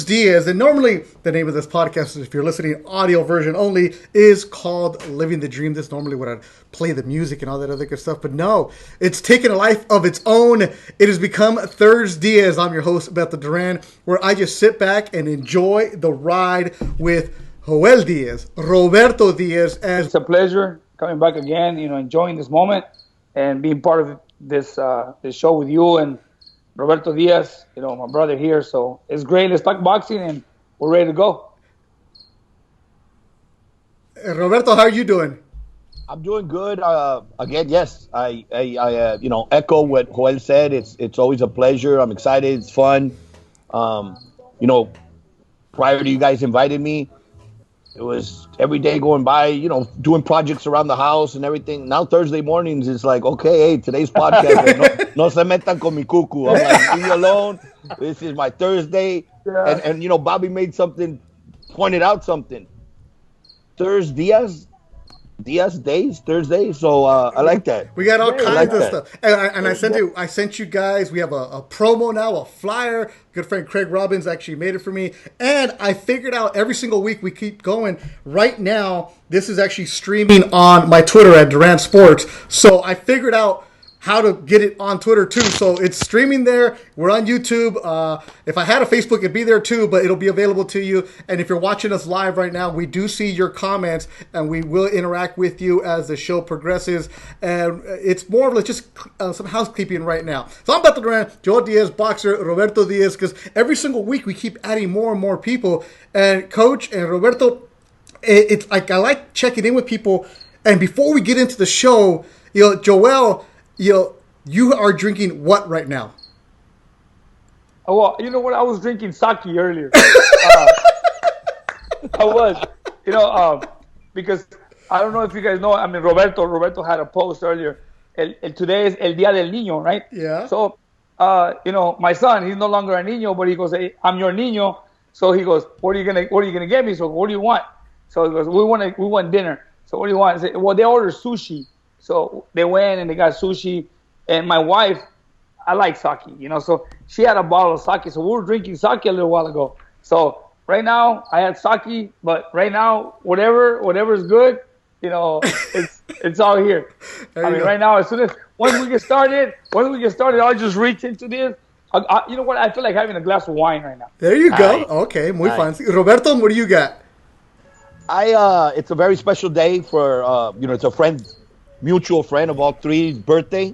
ThursDIAZ, and normally the name of this podcast, if you're listening audio version only, is called Living the Dream. This normally would I play the music and all that other good stuff, but no, it's taken a life of its own. It has become ThursDIAZ. I'm your host, Beto Duran, where I just sit back and enjoy the ride with Joel Diaz, Roberto Diaz. It's a pleasure coming back again, enjoying this moment and being part of this show with you and Roberto Diaz, my brother here. So it's great. Let's talk boxing, and we're ready to go. Roberto, how are you doing? I'm doing good. Again, yes, I echo what Joel said. It's always a pleasure. I'm excited. It's fun. Prior to you guys inviting me, it was every day going by, doing projects around the house and everything. Now Thursday mornings, it's like, okay, hey, today's podcast. No se metan con mi cucu. I'm like, leave me alone. This is my Thursday. Yeah. And Bobby pointed out something. ThursDIAZ days, Thursday. So I like that. We got all kinds of stuff. And I sent you guys, we have a promo now, a flyer. Good friend Craig Robbins actually made it for me. And I figured out every single week we keep going. Right now, this is actually streaming on my Twitter at Duran Sports. So I figured out how to get it on Twitter too. So it's streaming there. We're on YouTube. If I had a Facebook, it'd be there too, but it'll be available to you. And if you're watching us live right now, we do see your comments and we will interact with you as the show progresses. And it's more of just some housekeeping right now. So I'm Beto Duran, Joel Diaz, boxer, Roberto Diaz, because every single week we keep adding more and more people. And Coach and Roberto, it's like I like checking in with people. And before we get into the show, Joel, you are drinking what right now? Oh, well, you know what? I was drinking sake earlier. I was, because I don't know if you guys know. I mean, Roberto had a post earlier. Today is El Día del Niño, right? Yeah. So, my son, he's no longer a niño, but he goes, "Hey, I'm your niño." So he goes, "What are you gonna get me?" So, "What do you want?" So he goes, "We want dinner." So what do you want? I said, "Well, they ordered sushi." So they went and they got sushi. And my wife, I like sake, so she had a bottle of sake. So we were drinking sake a little while ago. So right now I had sake, but right now, whatever is good, it's all here. Right now, once we get started, I'll just reach into this. You know what? I feel like having a glass of wine right now. There you go. Okay, muy fancy. Roberto, what do you got? It's a very special day for, it's a mutual friend of all three's birthday.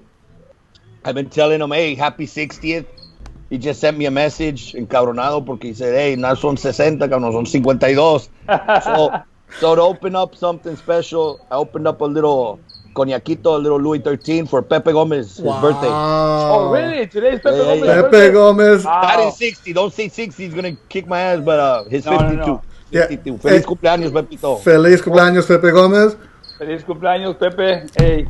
I've been telling him, hey, happy 60th. He just sent me a message, encabronado, porque he said, hey, no son 60, cabrón, son 52. So to open up something special, I opened up a little coñaquito, a little Louis XIII for Pepe Gomez, his birthday. Oh, really? Today's Pepe Gomez. Pepe Gomez. Wow. Not in 60. Don't say 60. He's going to kick my ass, but his 52. No. 52. Yeah. Feliz cumpleaños, Pepito. Feliz cumpleaños, Pepe Gomez. Feliz cumpleaños, Pepe. Hey,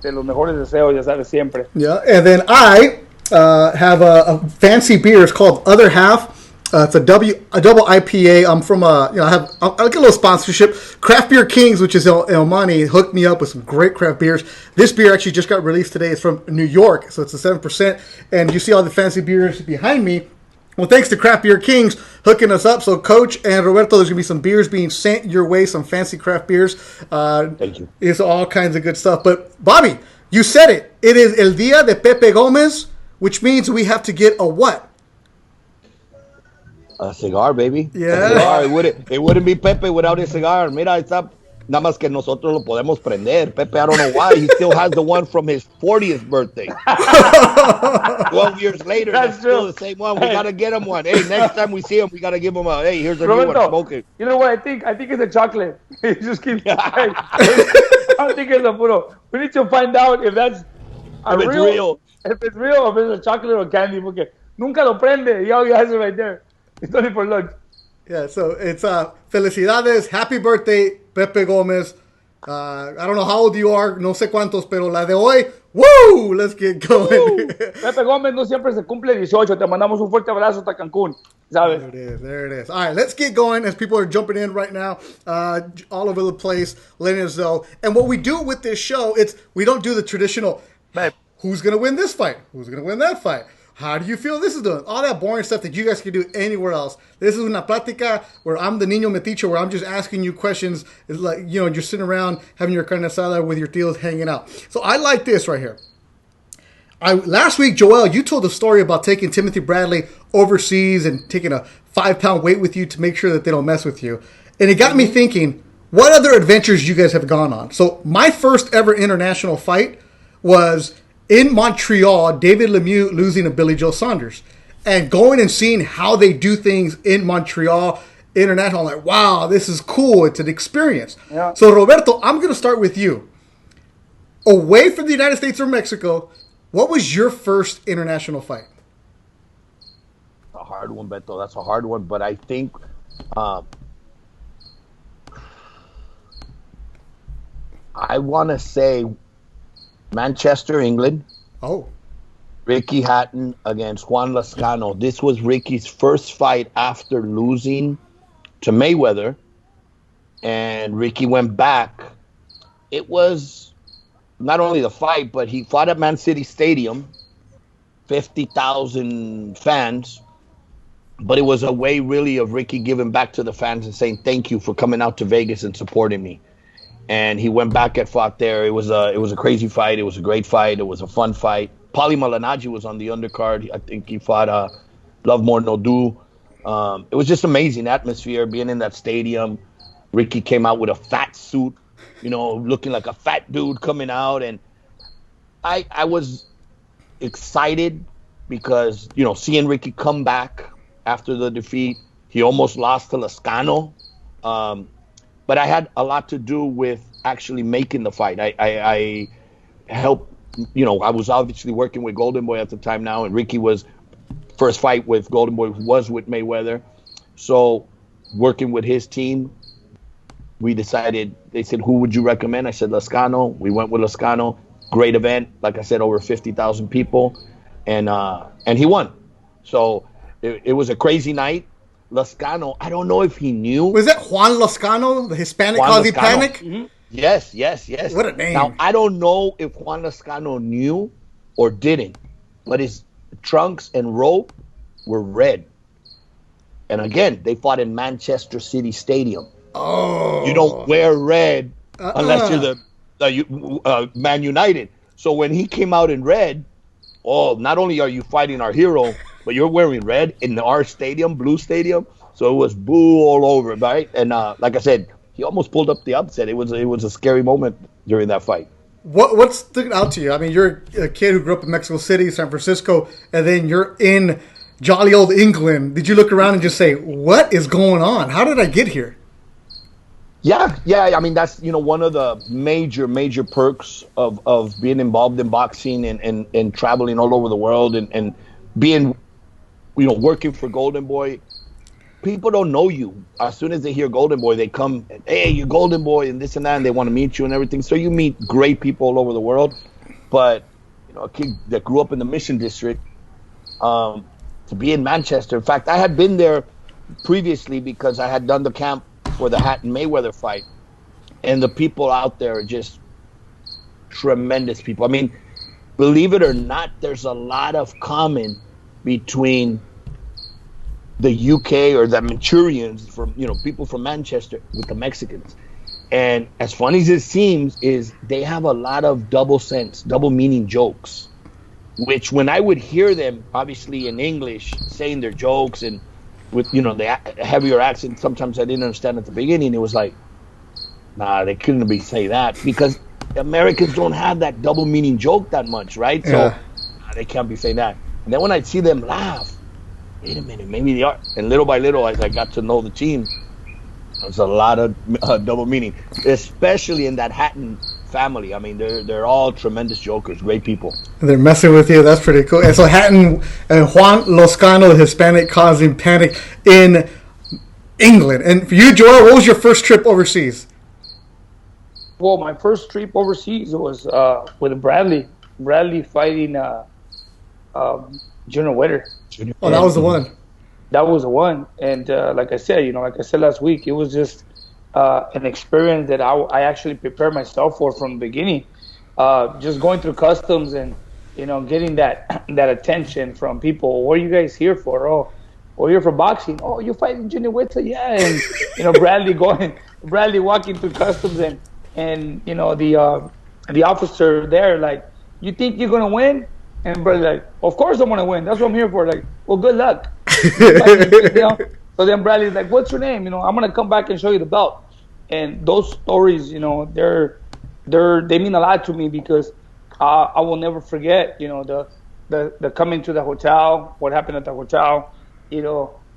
los mejores deseos, ya sabes, siempre. Yeah, and then I have a fancy beer. It's called Other Half. It's a double IPA. I'm from I like a little sponsorship. Craft Beer Kings, which is El Monte, hooked me up with some great craft beers. This beer actually just got released today. It's from New York, so it's a 7%. And you see all the fancy beers behind me. Well, thanks to Craft Beer Kings hooking us up. So, Coach and Roberto, there's going to be some beers being sent your way, some fancy craft beers. Thank you. It's all kinds of good stuff. But, Bobby, you said it. It is El Día de Pepe Gomez, which means we have to get a what? A cigar, baby. Yeah. A cigar. It wouldn't be Pepe without a cigar. Mira, está... Nada más que nosotros lo podemos prender. Pepe, I don't know why. He still has the one from his 40th birthday. 12 years later, that's still the same one. We got to get him one. Hey, next time we see him, we got to give him a, hey, here's a new one. Smoke it. You know what I think? I think it's a chocolate. He just keeps... I don't think it's a puro. We need to find out if that's real. If it's real or if it's a chocolate or candy. Porque nunca lo prende. He always has it right there. It's only for lunch. Yeah, so it's felicidades, happy birthday, Pepe Gomez. I don't know how old you are, no sé cuántos, pero la de hoy, woo, let's get going. Pepe Gomez no siempre se cumple 18, te mandamos un fuerte abrazo hasta Cancún, ¿sabes? There it is. All right, let's get going as people are jumping in right now, all over the place, letting us know. And what we do with this show, we don't do the traditional, who's going to win this fight? Who's going to win that fight? How do you feel this is doing? All that boring stuff that you guys can do anywhere else. This is una plática where I'm the niño metiche, where I'm just asking you questions. It's like, you're sitting around having your carne asada with your tios hanging out. So I like this right here. Last week, Joel, you told a story about taking Timothy Bradley overseas and taking a 5-pound weight with you to make sure that they don't mess with you. And it got me thinking, what other adventures you guys have gone on? So my first ever international fight was in Montreal, David Lemieux losing to Billy Joe Saunders. And going and seeing how they do things in Montreal international, I'm like, wow, this is cool. It's an experience. Yeah. So, Roberto, I'm going to start with you. Away from the United States or Mexico, what was your first international fight? A hard one, Beto. That's a hard one. But I think I want to say Manchester, England. Oh. Ricky Hatton against Juan Lascano. This was Ricky's first fight after losing to Mayweather. And Ricky went back. It was not only the fight, but he fought at Man City Stadium, 50,000 fans. But it was a way really of Ricky giving back to the fans and saying thank you for coming out to Vegas and supporting me. And he went back and fought there. It was a crazy fight. It was a great fight. It was a fun fight. Paulie Malignaggi was on the undercard. I think he fought Love More No Do. It was just amazing atmosphere being in that stadium. Ricky came out with a fat suit, looking like a fat dude coming out. And I was excited because, seeing Ricky come back after the defeat. He almost lost to Lascano. But I had a lot to do with actually making the fight. I helped, I was obviously working with Golden Boy at the time now, and Ricky was first fight with Golden Boy was with Mayweather. So working with his team, we decided, they said, who would you recommend? I said, Lascano. We went with Lascano. Great event. Like I said, over 50,000 people. And he won. So it was a crazy night. Lascano, I don't know if he knew. Was that Juan Lascano, the Hispanic causing panic? Mm-hmm. Yes. What a name. Now, I don't know if Juan Lascano knew or didn't, but his trunks and robe were red. And again, they fought in Manchester City Stadium. Oh. You don't wear red unless you're the Man United. So when he came out in red, not only are you fighting our hero, but you're wearing red in our stadium, blue stadium. So it was boo all over, right? And like I said, he almost pulled up the upset. It was a scary moment during that fight. What stood out to you? I mean, you're a kid who grew up in Mexico City, San Francisco, and then you're in jolly old England. Did you look around and just say, what is going on? How did I get here? Yeah. I mean, that's, one of the major perks of being involved in boxing and traveling all over the world and being, working for Golden Boy. People don't know you. As soon as they hear Golden Boy, they come, hey, you're Golden Boy and this and that, and they want to meet you and everything. So you meet great people all over the world. But, a kid that grew up in the Mission District, to be in Manchester. In fact, I had been there previously because I had done the camp for the Hatton Mayweather fight. And the people out there are just tremendous people. I mean, believe it or not, there's a lot of common between the UK or the Manchurians, from people from Manchester with the Mexicans. And as funny as it seems, is they have a lot of double meaning jokes, which when I would hear them, obviously in English, saying their jokes and with the heavier accent, sometimes I didn't understand at the beginning. It was like, nah, they couldn't be say that because Americans don't have that double meaning joke that much, right? Yeah. So they can't be saying that. And then when I'd see them laugh, wait a minute, maybe they are. And little by little, as I got to know the team, there's a lot of double meaning, especially in that Hatton family. I mean, they're all tremendous jokers, great people. They're messing with you. That's pretty cool. And so Hatton and Juan Lascano, the Hispanic causing panic in England. And for you, Joel, what was your first trip overseas? Well, my first trip overseas was with Bradley. Bradley fighting Junior Wetter. Oh, that was the one. That was the one. And like I said last week, it was just an experience that I actually prepared myself for from the beginning. Just going through customs and, getting that attention from people. What are you guys here for? Oh, we're here for boxing. Oh, you're fighting Junior Whitta? Yeah. And Bradley walking through customs, and the officer there, like, you think you're gonna win? And Bradley like, of course I'm gonna win. That's what I'm here for. Like, well, good luck. So then Bradley's like, what's your name? I'm gonna come back and show you the belt. And those stories, they mean a lot to me, because I will never forget, the coming to the hotel, what happened at the hotel.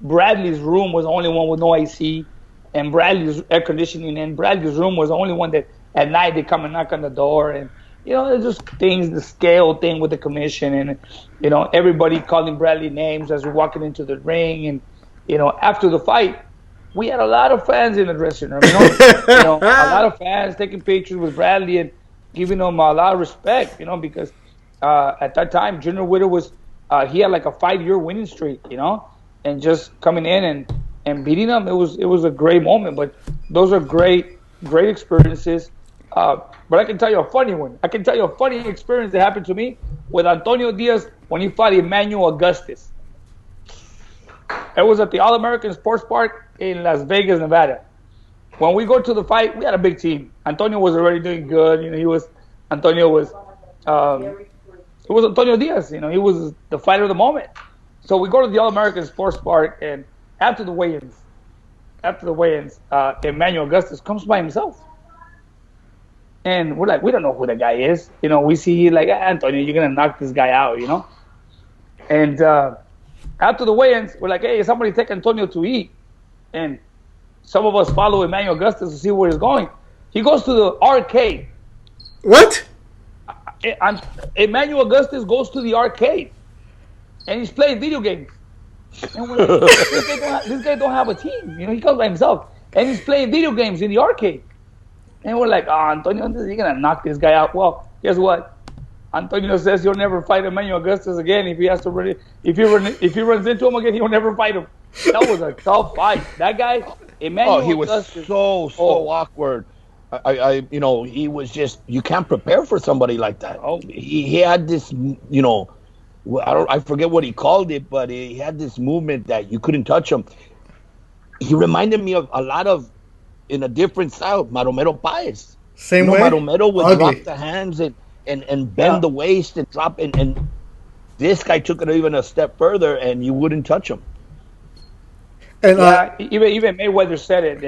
Bradley's room was the only one with no AC, and Bradley's air conditioning, and Bradley's room was the only one that at night they come and knock on the door, and there's just things, the scale thing with the commission, and everybody calling Bradley names as we're walking into the ring, and after the fight, we had a lot of fans in the dressing room, a lot of fans taking pictures with Bradley and giving him a lot of respect, because at that time Junior Whitta was he had like a 5-year winning streak, and just coming in and beating him, it was a great moment. But those are great experiences. But I can tell you a funny one. I can tell you a funny experience that happened to me with Antonio Diaz when he fought Emmanuel Augustus. It was at the All-American Sports Park in Las Vegas, Nevada. When we go to the fight, we had a big team. Antonio was already doing good. It was Antonio Diaz. He was the fighter of the moment. So we go to the All-American Sports Park, and after the weigh-ins, Emmanuel Augustus comes by himself. And we're like, we don't know who the guy is. We see like, Antonio, you're going to knock this guy out, And after the weigh-ins, we're like, hey, somebody take Antonio to eat. And some of us follow Emmanuel Augustus to see where he's going. He goes to the arcade. What? Emmanuel Augustus goes to the arcade. And he's playing video games. And we're like, this guy don't have a team. He comes by himself. And he's playing video games in the arcade. And we're like, Antonio, you're going to knock this guy out. Well, guess what? Antonio says he'll never fight Emmanuel Augustus again. If he has to really, if he runs into him again, he'll never fight him. That was a tough fight. That guy, Emmanuel Augustus. He was so awkward. He was just, you can't prepare for somebody like that. Oh, he had this, I forget what he called it, but he had this movement that you couldn't touch him. He reminded me of a lot of, in a different style, Maromero Páez. Same way. Maromero would drop the hands and bend the waist and drop, and this guy took it even a step further, and you wouldn't touch him. And even Mayweather said it.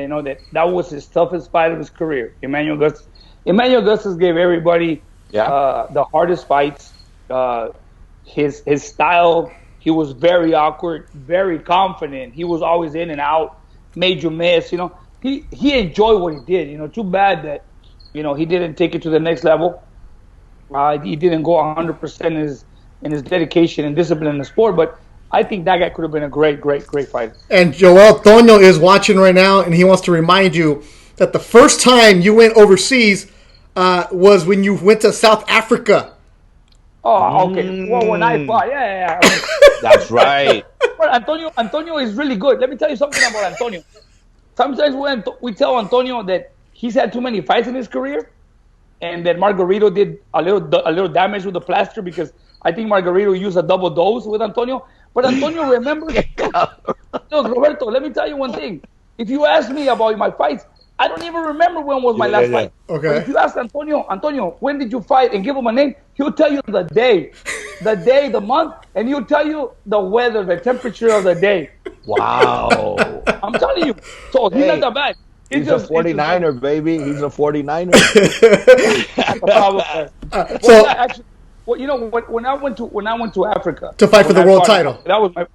That was his toughest fight of his career. Emmanuel Augustus gave everybody the hardest fights. His style, he was very awkward, very confident. He was always in and out, made you miss. He enjoyed what he did. Too bad that he didn't take it to the next level. He didn't go 100% in his dedication and discipline in the sport, but I think that guy could have been a great fighter. And Joel Toño is watching right now, and he wants to remind you that the first time you went overseas was when you went to South Africa. Oh, okay. Well, when I fought, yeah. That's right. But Antonio is really good. Let me tell you something about Antonio. Sometimes we tell Antonio that he's had too many fights in his career, and that Margarito did a little damage with the plaster, because I think Margarito used a double dose with Antonio. But Antonio remembers. Look, Roberto, let me tell you one thing. If you ask me about my fights, I don't even remember when was my last fight. Okay. But if you ask Antonio, when did you fight, and give him a name, he'll tell you the day, the month, and he'll tell you the weather, the temperature of the day. Wow. I'm telling you. So he's not that bad. He's a 49er, baby. He's a 49er. Actually, when I went to Africa to fight for the world title, that was my.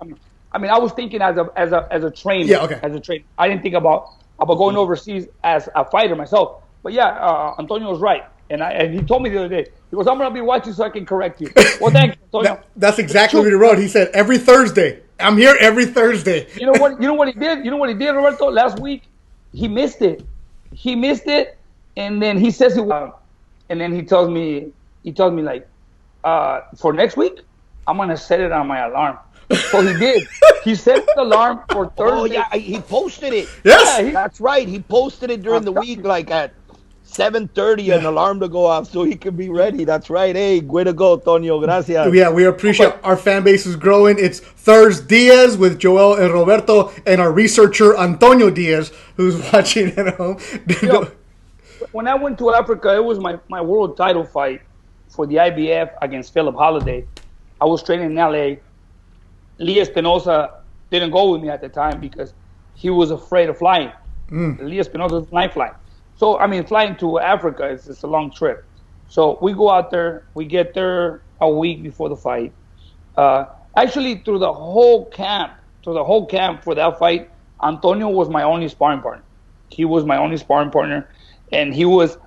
I was thinking as a trainer. Yeah, okay. As a trainer, I didn't think about going overseas as a fighter myself. But yeah, Antonio was right, and he told me the other day. He goes, "I'm gonna be watching so I can correct you." Well, thank you, Antonio. That's exactly what he wrote. He said, "Every Thursday, I'm here every Thursday." You know what he did? You know what he did, Roberto? Last week, he missed it. And then he says and then he tells me like, for next week, I'm gonna set it on my alarm. So he did. He set the alarm for Thursday. Oh yeah, he posted it. Yes, that's right. He posted it during the week, like at 7:30 an alarm to go off so he can be ready. That's right. Hey, way to go, Tonio. Gracias. Yeah, we appreciate our fan base is growing. It's ThursDIAZ with Joel and Roberto and our researcher Antonio Diaz, who's watching at home. When I went to Africa, it was my world title fight for the IBF against Philip Holliday. I was training in LA. Lee Espinosa didn't go with me at the time because he was afraid of flying. Lee Espinosa doesn't like flying. So, I mean, flying to Africa is a long trip. So we go out there. We get there a week before the fight. Actually, through the whole camp for that fight, Antonio was my only sparring partner. He was my only sparring partner. And he was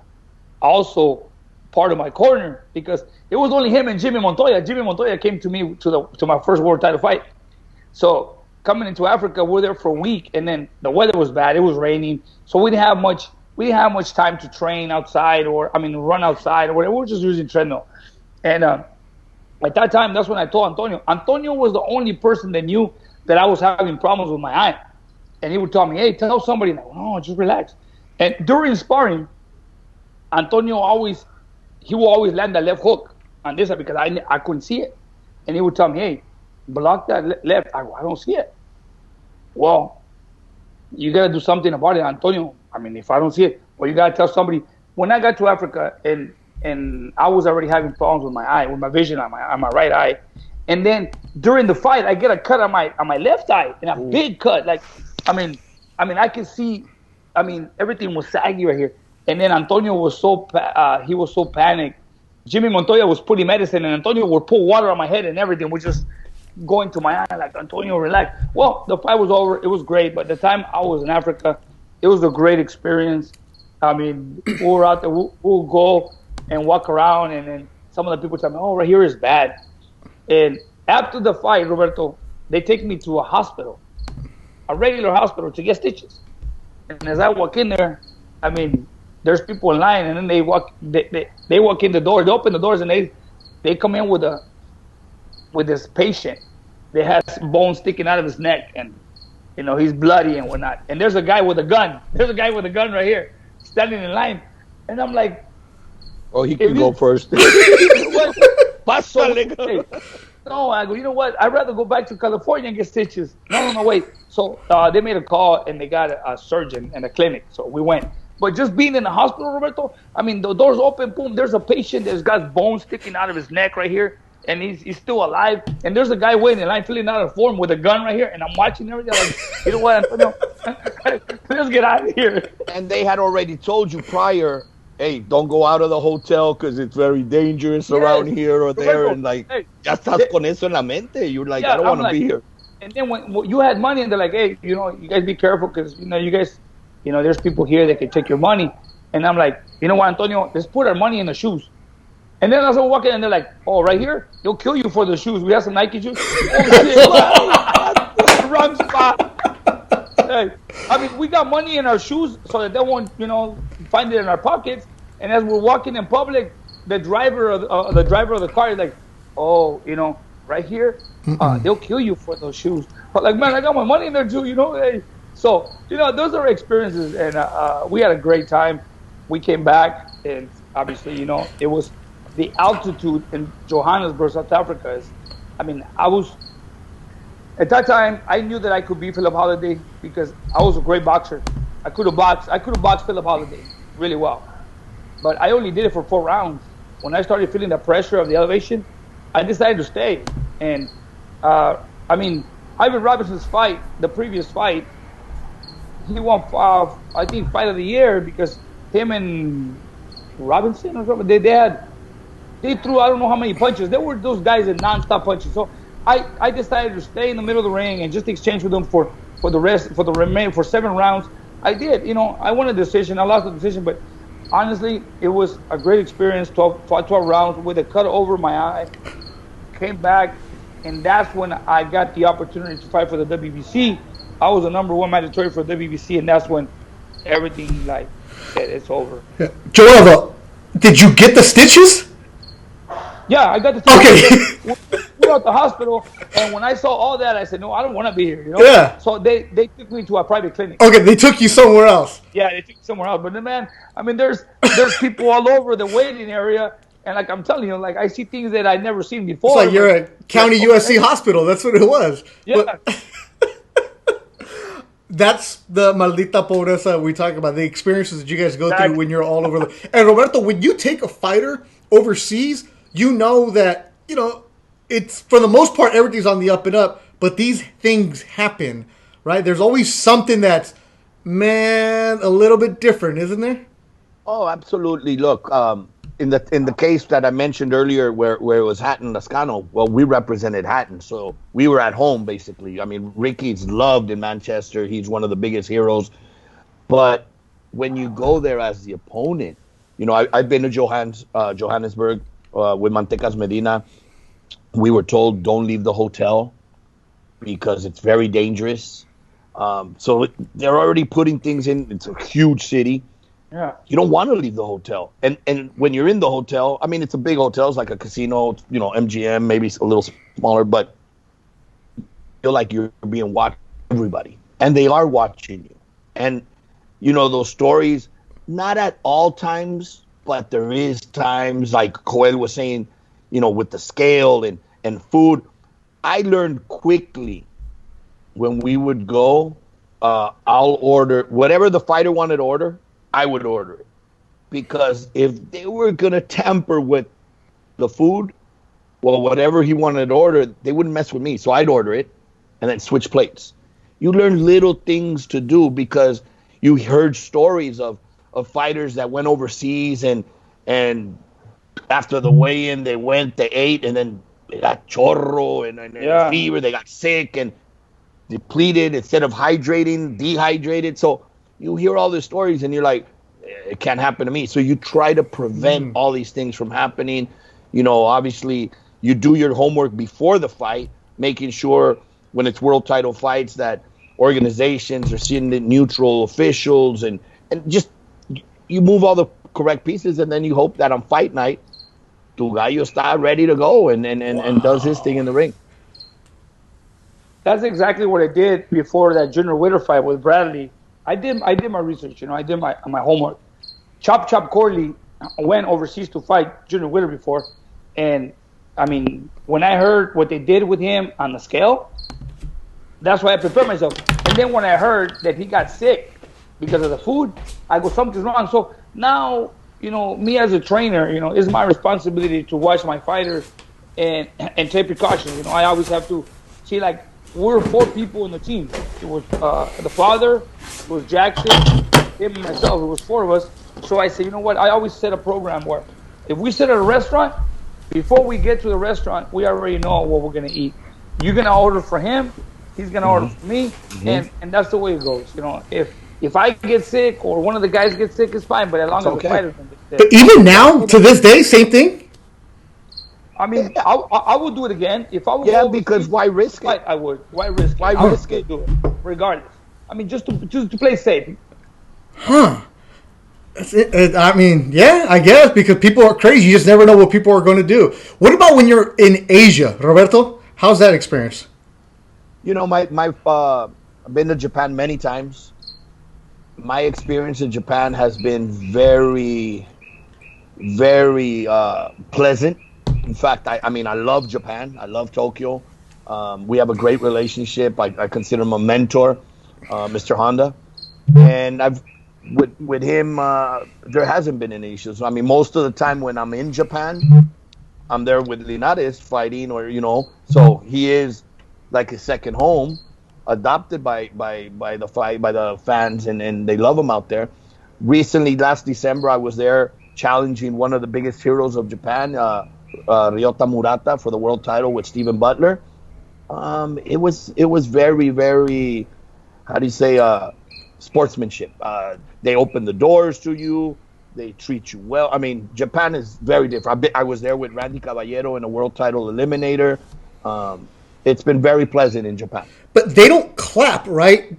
also part of my corner because it was only him and Jimmy Montoya. Jimmy Montoya came to me to my first world title fight. So coming into Africa, we're there for a week, and then the weather was bad. It was raining, so we didn't have much time to train outside run outside or whatever. We were just using treadmill. And at that time, that's when I told Antonio. Antonio was the only person that knew that I was having problems with my eye, and he would tell me, "Hey, tell somebody." No, just relax. And during sparring, Antonio will always land the left hook on this side because I couldn't see it. And he would tell me, "Hey, block that left." I don't see it. Well, you got to do something about it, Antonio. I mean, if I don't see it, well, you got to tell somebody. When I got to Africa and I was already having problems with my eye, with my vision on my right eye. And then during the fight, I get a cut on my left eye, and a big cut. Like, I mean, I can see. I mean, everything was saggy right here. And then Antonio was so panicked. Jimmy Montoya was putting medicine, and Antonio would pour water on my head and everything. We just going to my eye like, Antonio, relax. Well, the fight was over. It was great. But the time I was in Africa, it was a great experience. I mean, we were out there. We'll go and walk around, and then some of the people tell me, "Oh, right here is bad." And after the fight, Roberto, they take me to a hospital, a regular hospital, to get stitches. And as I walk in there, I mean, there's people in line, and then they walk in the door. They open the doors, and they come in with this patient that has bones sticking out of his neck, and he's bloody and whatnot. And there's a guy with a gun. There's a guy with a gun right here, standing in line. And I'm like, "Oh, he can go first." No, I go, you know what? I'd rather go back to California and get stitches. No, wait. So they made a call, and they got a surgeon and a clinic. So we went. But just being in the hospital, Roberto, I mean, the doors open, boom, there's a patient that's got bones sticking out of his neck right here, and he's still alive. And there's a guy waiting in line filling out a form with a gun right here, and I'm watching everything. I'm like, you know what, Antonio? Let's get out of here. And they had already told you prior, "Hey, don't go out of the hotel because it's very dangerous around here or there." And like, ya estás con eso en la mente. You're like, "I don't want to be here." And then when you had money, and they're like, "Hey, you guys be careful because you guys, there's people here that can take your money." And I'm like, "You know what, Antonio? Let's put our money in the shoes." And then I was walking, and they're like, "Oh, right here, they'll kill you for the shoes. We have some Nike shoes." Oh shit! Wrong spot. Hey, I mean, we got money in our shoes so that they won't, find it in our pockets. And as we're walking in public, the driver of the car is like, "Oh, right here, they'll kill you for those shoes." But like, man, I got my money in there too, Hey. So, those are experiences, and we had a great time. We came back, and obviously, it was the altitude in Johannesburg, South Africa. At that time, I knew that I could beat Philip Holliday because I was a great boxer. I could have boxed Philip Holliday really well. But I only did it for 4 rounds. When I started feeling the pressure of the elevation, I decided to stay. And, Ivan Robinson's fight, the previous fight, he won, I think, Fight of the Year because him and Robinson or something, they threw I don't know how many punches. There were those guys in nonstop punches. So I decided to stay in the middle of the ring and just exchange with them for the rest, for the remaining, for 7 rounds. I did. I won a decision. I lost the decision, but honestly, it was a great experience. 12 rounds with a cut over my eye. Came back, and that's when I got the opportunity to fight for the WBC. I was the #1 mandatory for WBC, and that's when everything it's over. Yeah. Joel, did you get the stitches? Yeah, I got the stitches. Okay. out the hospital, and when I saw all that, I said, no, I don't want to be here. Yeah. So they took me to a private clinic. Okay, they took you somewhere else. Yeah, they took me somewhere else. But then, man, I mean, there's people all over the waiting area, and like I'm telling you, like I see things that I've never seen before. It's like you're at County USC Hospital. That's what it was. Yeah. But that's the maldita pobreza we talk about, the experiences that you guys go through when you're all over the... And Roberto, when you take a fighter overseas, you know that, it's, for the most part, everything's on the up and up, but these things happen, right? There's always something that's, man, a little bit different, isn't there? Oh, absolutely. Look, in the case that I mentioned earlier, where it was Hatton Lascano, well, we represented Hatton, so we were at home basically. I mean, Ricky's loved in Manchester; he's one of the biggest heroes. But when you go there as the opponent, I've been to Johannesburg with Mantecas Medina. We were told don't leave the hotel because it's very dangerous. So they're already putting things in. It's a huge city. Yeah. You don't want to leave the hotel. And when you're in the hotel, I mean, it's a big hotel. It's like a casino, MGM, maybe a little smaller, but you feel like you're being watched by everybody. And they are watching you. And, those stories, not at all times, but there is times, like Joel was saying, with the scale and food. I learned quickly when we would go, I'll order whatever the fighter wanted to order. I would order it, because if they were going to tamper with the food, well, whatever he wanted to order, they wouldn't mess with me. So I'd order it and then switch plates. You learn little things to do because you heard stories of fighters that went overseas and after the weigh-in, they ate, and then they got chorro and fever. They got sick and depleted instead of hydrating, dehydrated. So you hear all these stories and you're like, it can't happen to me. So you try to prevent all these things from happening. Obviously you do your homework before the fight, making sure when it's world title fights that organizations are seeing the neutral officials and just you move all the correct pieces, and then you hope that on fight night, tu gallo está ready to go and does his thing in the ring. That's exactly what I did before that Junior Witter fight with Bradley. I did my research, I did my homework. Chop Corley went overseas to fight Junior Witter before, and I mean, when I heard what they did with him on the scale, that's why I prepared myself. And then when I heard that he got sick because of the food, I go, something's wrong. So now, me as a trainer, it's my responsibility to watch my fighters and take precautions. I always have to see, like, we're 4 people in the team. It was the father, it was Jackson, him and myself. It was 4 of us. So I said, you know what? I always set a program where if we sit at a restaurant, before we get to the restaurant, we already know what we're going to eat. You're going to order for him. He's going to order for me. And that's the way it goes. If I get sick or one of the guys gets sick, it's fine. But as long as the fighter doesn't get sick. But even now, to this day, same thing? I mean, I would do it again. If I would go because why risk it? I would. Why risk it? Why risk it? Do it, regardless. I mean, just to play safe. Huh. I mean, yeah, I guess, because people are crazy. You just never know what people are going to do. What about when you're in Asia, Roberto? How's that experience? I've been to Japan many times. My experience in Japan has been very, very pleasant. In fact, I love Japan. I love Tokyo. We have a great relationship. I consider him a mentor, Mr. Honda. And with him, there hasn't been any issues. I mean, most of the time when I'm in Japan, I'm there with Linares fighting, so he is like his second home, adopted by the fans, and they love him out there. Recently, last December, I was there challenging one of the biggest heroes of Japan, Ryota Murata, for the world title with Stephen Butler. It was very, very, how do you say, sportsmanship. They open the doors to you. They treat you well. I mean, Japan is very different. I was there with Randy Caballero in a world title eliminator. It's been very pleasant in Japan. But they don't clap, right,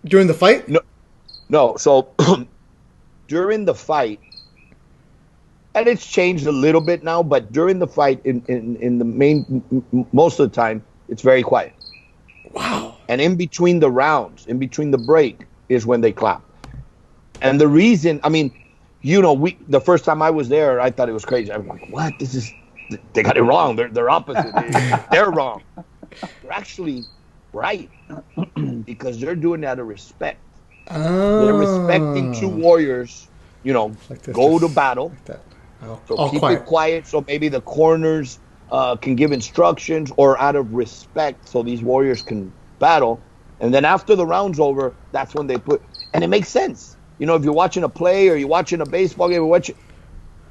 during the fight? No. So during the fight, and it's changed a little bit now. But during the fight, in the most of the time, it's very quiet. Wow. And in between the rounds, in between the break, is when they clap. And the reason, I mean, the first time I was there, I thought it was crazy. I was like, what? They got it wrong. They're opposite. They're wrong. They're actually right because they're doing it out of respect. Oh. They're respecting two warriors, go to battle. Like that. So keep it quiet so maybe the corners can give instructions or out of respect so these warriors can battle. And then after the round's over, that's when they and it makes sense. If you're watching a play or you're watching a baseball game,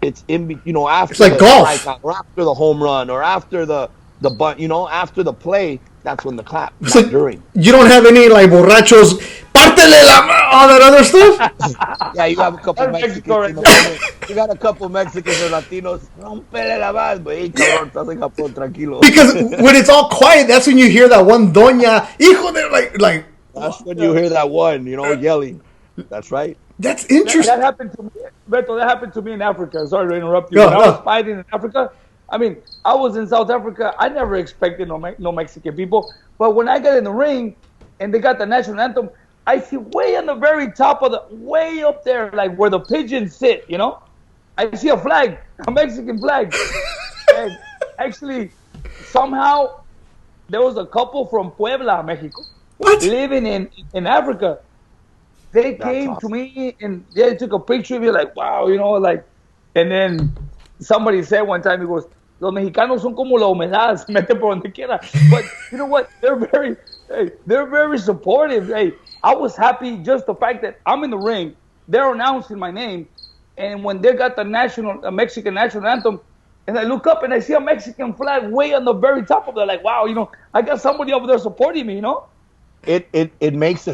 it's after it's like golf. Strikeout, or after the home run or after the bunt, after the play, that's when the clap, so not during. You don't have any like borrachos, pártele all that other stuff? Yeah, you have a couple Mexicans. You got a couple Mexicans or Latinos. Rompele la más, güey. Cabrón, estás en Japón, tranquilo. Because when it's all quiet, that's when you hear that one doña, hijo de, like. That's when you hear that one, yelling. That's right. That's interesting. That happened to me, Beto. That happened to me in Africa. Sorry to interrupt you. When I was fighting in Africa, I mean, I was in South Africa. I never expected no Mexican people. But when I got in the ring and they got the national anthem, I see way on the very top way up there, like where the pigeons sit, I see a flag, a Mexican flag. And actually, somehow, there was a couple from Puebla, Mexico, living in Africa. They came to me and they took a picture of me, like, wow, and then somebody said one time, he goes, los mexicanos son como la humedad, se mete por donde quiera. But you know what? They're very supportive. Hey, I was happy just the fact that I'm in the ring, they're announcing my name, and when they got the Mexican national anthem, and I look up and I see a Mexican flag way on the very top of it, like, wow, I got somebody over there supporting me, It makes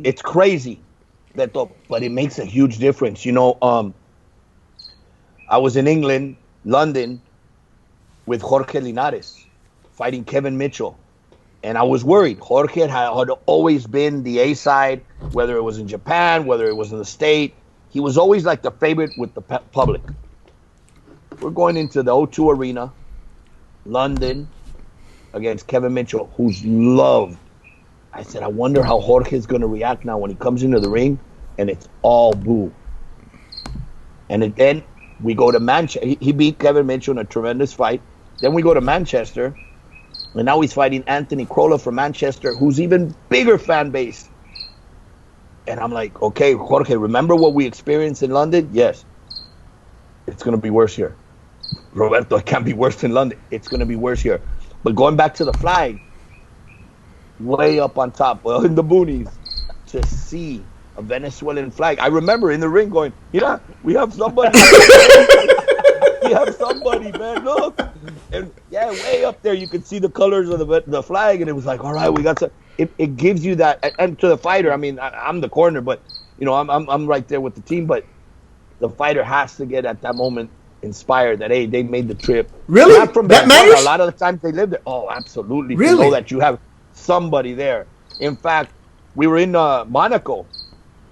it's crazy. But it makes a huge difference. I was in England, London, with Jorge Linares, fighting Kevin Mitchell. And I was worried. Jorge had always been the A-side, whether it was in Japan, whether it was in the State. He was always like the favorite with the public. We're going into the O2 Arena, London, against Kevin Mitchell, who's loved. I said, I wonder how Jorge's going to react now when he comes into the ring, and it's all boo. And then we go to Manchester. He beat Kevin Mitchell in a tremendous fight. Then we go to Manchester, and now he's fighting Anthony Crolla from Manchester, who's even bigger fan base. And I'm like, okay, Jorge, remember what we experienced in London? Yes. It's going to be worse here. Roberto, it can't be worse in London. It's going to be worse here. But going back to the flag, way up on top, in the boonies, to see a Venezuelan flag. I remember in the ring going, yeah, we have somebody. We have somebody, man, look. And yeah, way up there, you could see the colors of the flag, and it was like, all right, we got some. It gives you that, and to the fighter, I mean, I'm the corner, but, I'm right there with the team, but the fighter has to get at that moment inspired that, hey, they made the trip. Really? Not from that matters? A lot of the times they live there. Oh, absolutely. Really? To know that you have somebody there. In fact, we were in Monaco.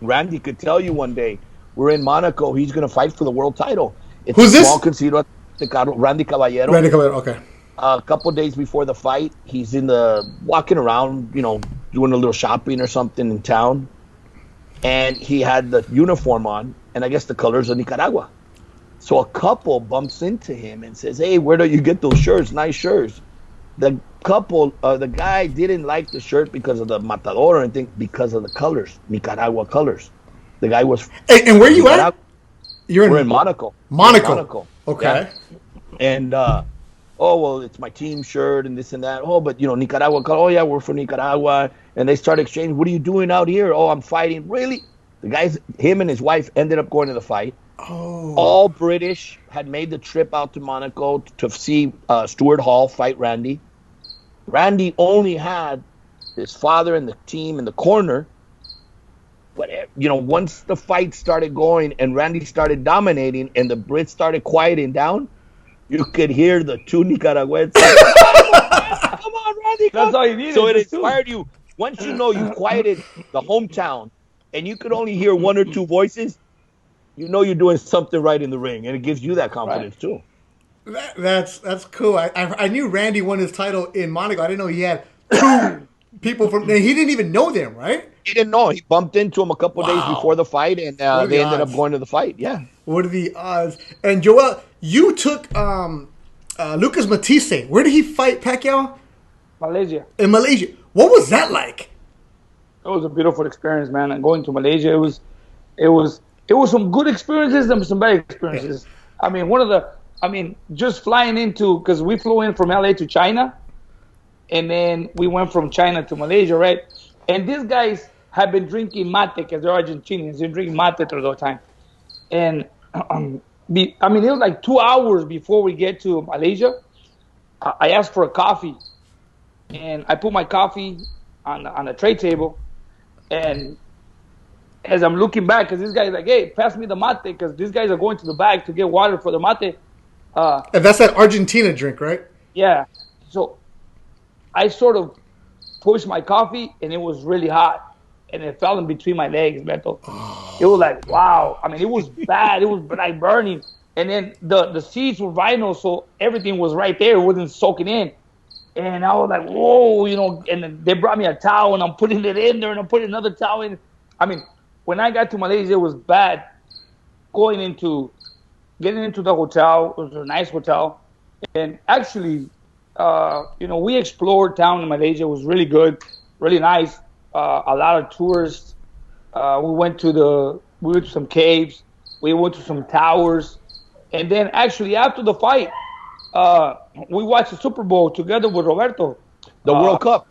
Randy could tell you one day, we're in Monaco. He's going to fight for the world title. It's Who's this? Randy Caballero. Randy Caballero, okay. A couple days before the fight, he's walking around, doing a little shopping or something in town. And he had the uniform on, and I guess the colors of Nicaragua. So a couple bumps into him and says, hey, where do you get those shirts? Nice shirts. The guy didn't like the shirt because of the matador or anything, because of the colors, Nicaragua colors. The guy was. And where are you at? We're in Monaco. Monaco. Okay. Yeah. And it's my team shirt and this and that. Oh, but Nicaragua. Oh yeah, we're from Nicaragua. And they start exchanging. What are you doing out here? Oh, I'm fighting. Really? Him and his wife ended up going to the fight. Oh. All British, had made the trip out to Monaco to see Stuart Hall fight Randy. Randy only had his father and the team in the corner. But, once the fight started going and Randy started dominating and the Brits started quieting down, you could hear the two Nicaraguans. Come on, Randy. That's all you needed. So it inspired you. Once you quieted the hometown and you could only hear one or two voices, you know you're doing something right in the ring, and it gives you that confidence too. That's cool. I knew Randy won his title in Monaco. I didn't know he had two people from. He didn't even know them, right? He didn't know. He bumped into him a couple days before the fight, and they ended up going to the fight. Yeah. What are the odds? And Joel, you took Lucas Matisse. Where did he fight Pacquiao? Malaysia. In Malaysia. What was that like? It was a beautiful experience, man. And going to Malaysia, it was some good experiences and some bad experiences. I mean, just flying into, because we flew in from LA to China, and then we went from China to Malaysia, right? And these guys have been drinking mate, because they're Argentinians. They're drinking mate through the time. And it was like 2 hours before we get to Malaysia. I asked for a coffee, and I put my coffee on a tray table. And as I'm looking back, because this guy's like, hey, pass me the mate, because these guys are going to the back to get water for the mate. And that's that Argentina drink, right? Yeah. So I sort of pushed my coffee, and it was really hot. And it fell in between my legs, Beto. It was like, wow. I mean, it was bad. It was like burning. And then the seats were vinyl, so everything was right there. It wasn't soaking in. And I was like, whoa, and then they brought me a towel, and I'm putting it in there, and I'm putting another towel in. I mean, when I got to Malaysia, it was bad. Getting into the hotel, it was a nice hotel. And actually, we explored town in Malaysia. It was really good, really nice. A lot of tourists. We went to some caves. We went to some towers. And then actually after the fight, we watched the Super Bowl together with Roberto. The World Cup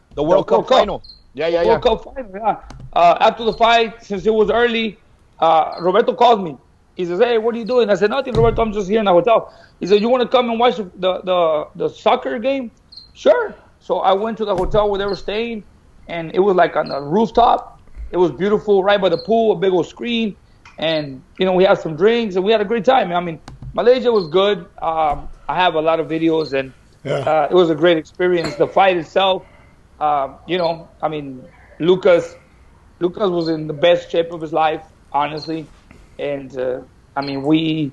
final. Yeah. World Cup final, yeah. After the fight, since it was early, Roberto called me. He says, hey, what are you doing? I said, nothing, Roberto. I'm just here in the hotel. He said, you want to come and watch the soccer game? Sure. So I went to the hotel where they were staying, and it was like on the rooftop. It was beautiful, right by the pool, a big old screen. And, we had some drinks, and we had a great time. I mean, Malaysia was good. I have a lot of videos, and it was a great experience. The fight itself, Lucas was in the best shape of his life, honestly. And, we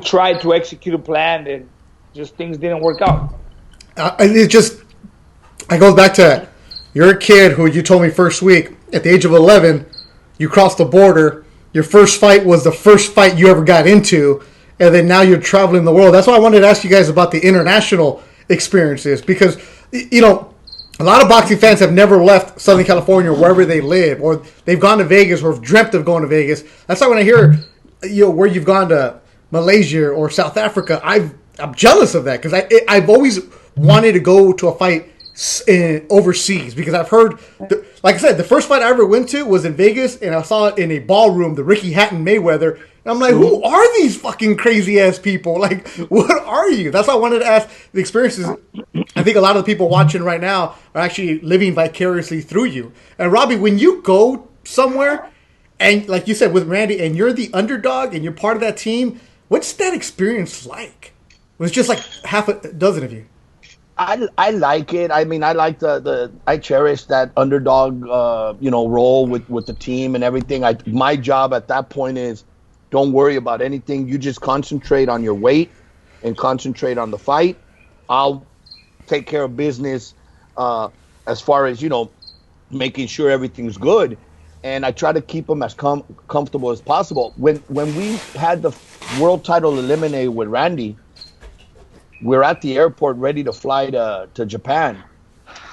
tried to execute a plan, and just things didn't work out. It goes back to, you're a kid who you told me first week, at the age of 11, you crossed the border. Your first fight was the first fight you ever got into, and then now you're traveling the world. That's why I wanted to ask you guys about the international experiences, because, a lot of boxing fans have never left Southern California or wherever they live, or they've gone to Vegas or have dreamt of going to Vegas. That's why when I hear, where you've gone to Malaysia or South Africa, I'm jealous of that, because I've always wanted to go to a fight overseas, because I've heard, like I said, the first fight I ever went to was in Vegas, and I saw it in a ballroom, the Ricky Hatton Mayweather, and I'm like, who are these fucking crazy ass people? Like, what are you? That's why I wanted to ask the experiences. I think a lot of the people watching right now are actually living vicariously through you. And Robbie, when you go somewhere, and like you said with Randy, and you're the underdog and you're part of that team, what's that experience like? It was just like half a dozen of you. I like it. I mean, I like I cherish that underdog, role with the team and everything. My job at that point is, don't worry about anything. You just concentrate on your weight and concentrate on the fight. I'll take care of business as far as, making sure everything's good. And I try to keep them as comfortable as possible. When we had the world title eliminated with Randy, we're at the airport ready to fly to Japan.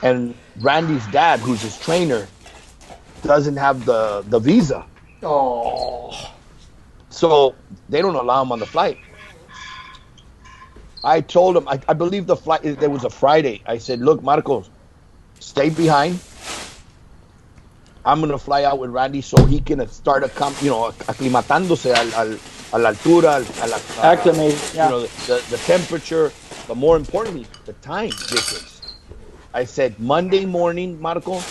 And Randy's dad, who's his trainer, doesn't have the visa. Oh. So they don't allow him on the flight. I told him, I believe the flight, there was a Friday. I said, look, Marcos, stay behind. I'm going to fly out with Randy so he can start aclimatándose a la altura, acclimate, the temperature, but more importantly, the time difference. I said, Monday morning, Marco,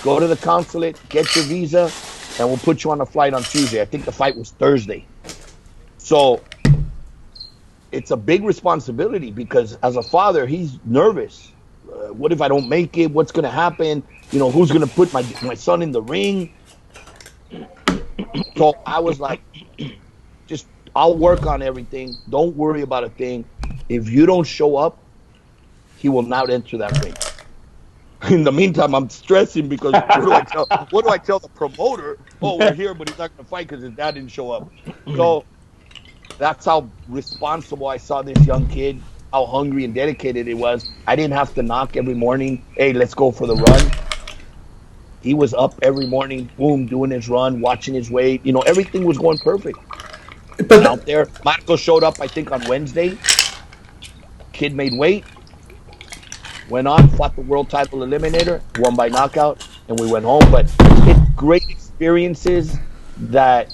go to the consulate, get your visa, and we'll put you on a flight on Tuesday. I think the fight was Thursday. So it's a big responsibility, because as a father, he's nervous. What if I don't make it? What's going to happen? Who's going to put my son in the ring? So I was like, just I'll work on everything. Don't worry about a thing. If you don't show up, he will not enter that ring. In the meantime, I'm stressing because what do I tell the promoter? Oh, we're here, but he's not going to fight because his dad didn't show up. So that's how responsible I saw this young kid, how hungry and dedicated it was. I didn't have to knock every morning. Hey, let's go for the run. He was up every morning, boom, doing his run, watching his weight. Everything was going perfect. But out there, Marco showed up, I think, on Wednesday. Kid made weight. Went on, fought the world title eliminator, won by knockout, and we went home. But it's great experiences that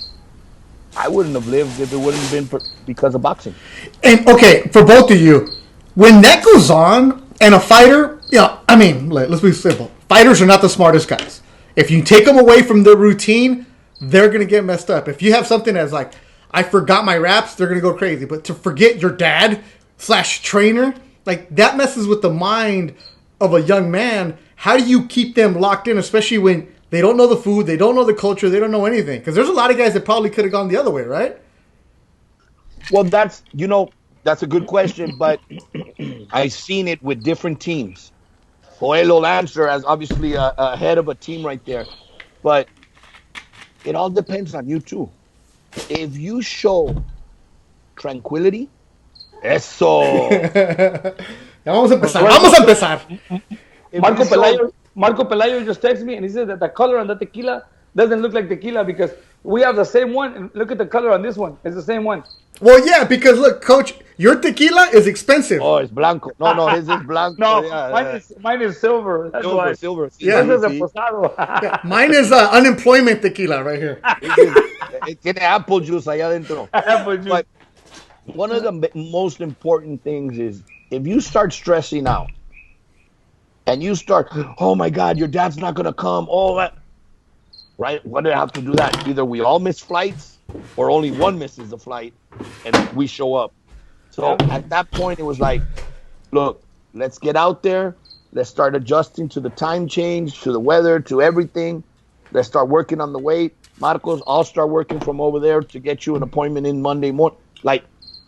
I wouldn't have lived if it wouldn't have been because of boxing. And okay, for both of you, when that goes on, and a fighter, I mean, let's be simple. Fighters are not the smartest guys. If you take them away from their routine, they're gonna get messed up. If you have something that's like, I forgot my raps, they're gonna go crazy. But to forget your dad/trainer. Like, that messes with the mind of a young man. How do you keep them locked in, especially when they don't know the food, they don't know the culture, they don't know anything? Because there's a lot of guys that probably could have gone the other way, right? Well, that's a good question, but I've seen it with different teams. Joel will answer as obviously a head of a team right there. But it all depends on you, too. If you show tranquility, eso. Vamos a empezar. Marco Pelayo just texted me and he said that the color on the tequila doesn't look like tequila because we have the same one. And look at the color on this one. It's the same one. Well, yeah, because look, Coach, your tequila is expensive. Oh, it's blanco. No, his is blanco. No, yeah, mine is silver. That's why. Silver. Yeah, this is a posado. Yeah, mine is unemployment tequila right here. Tiene apple juice allá adentro. Apple juice. But one of the most important things is if you start stressing out and you start, oh my God, your dad's not going to come. Oh, that. Right? Why do I have to do that? Either we all miss flights or only one misses a flight and we show up. So at that point, it was like, look, let's get out there. Let's start adjusting to the time change, to the weather, to everything. Let's start working on the weight. Marcos, I'll start working from over there to get you an appointment in Monday morning. Like,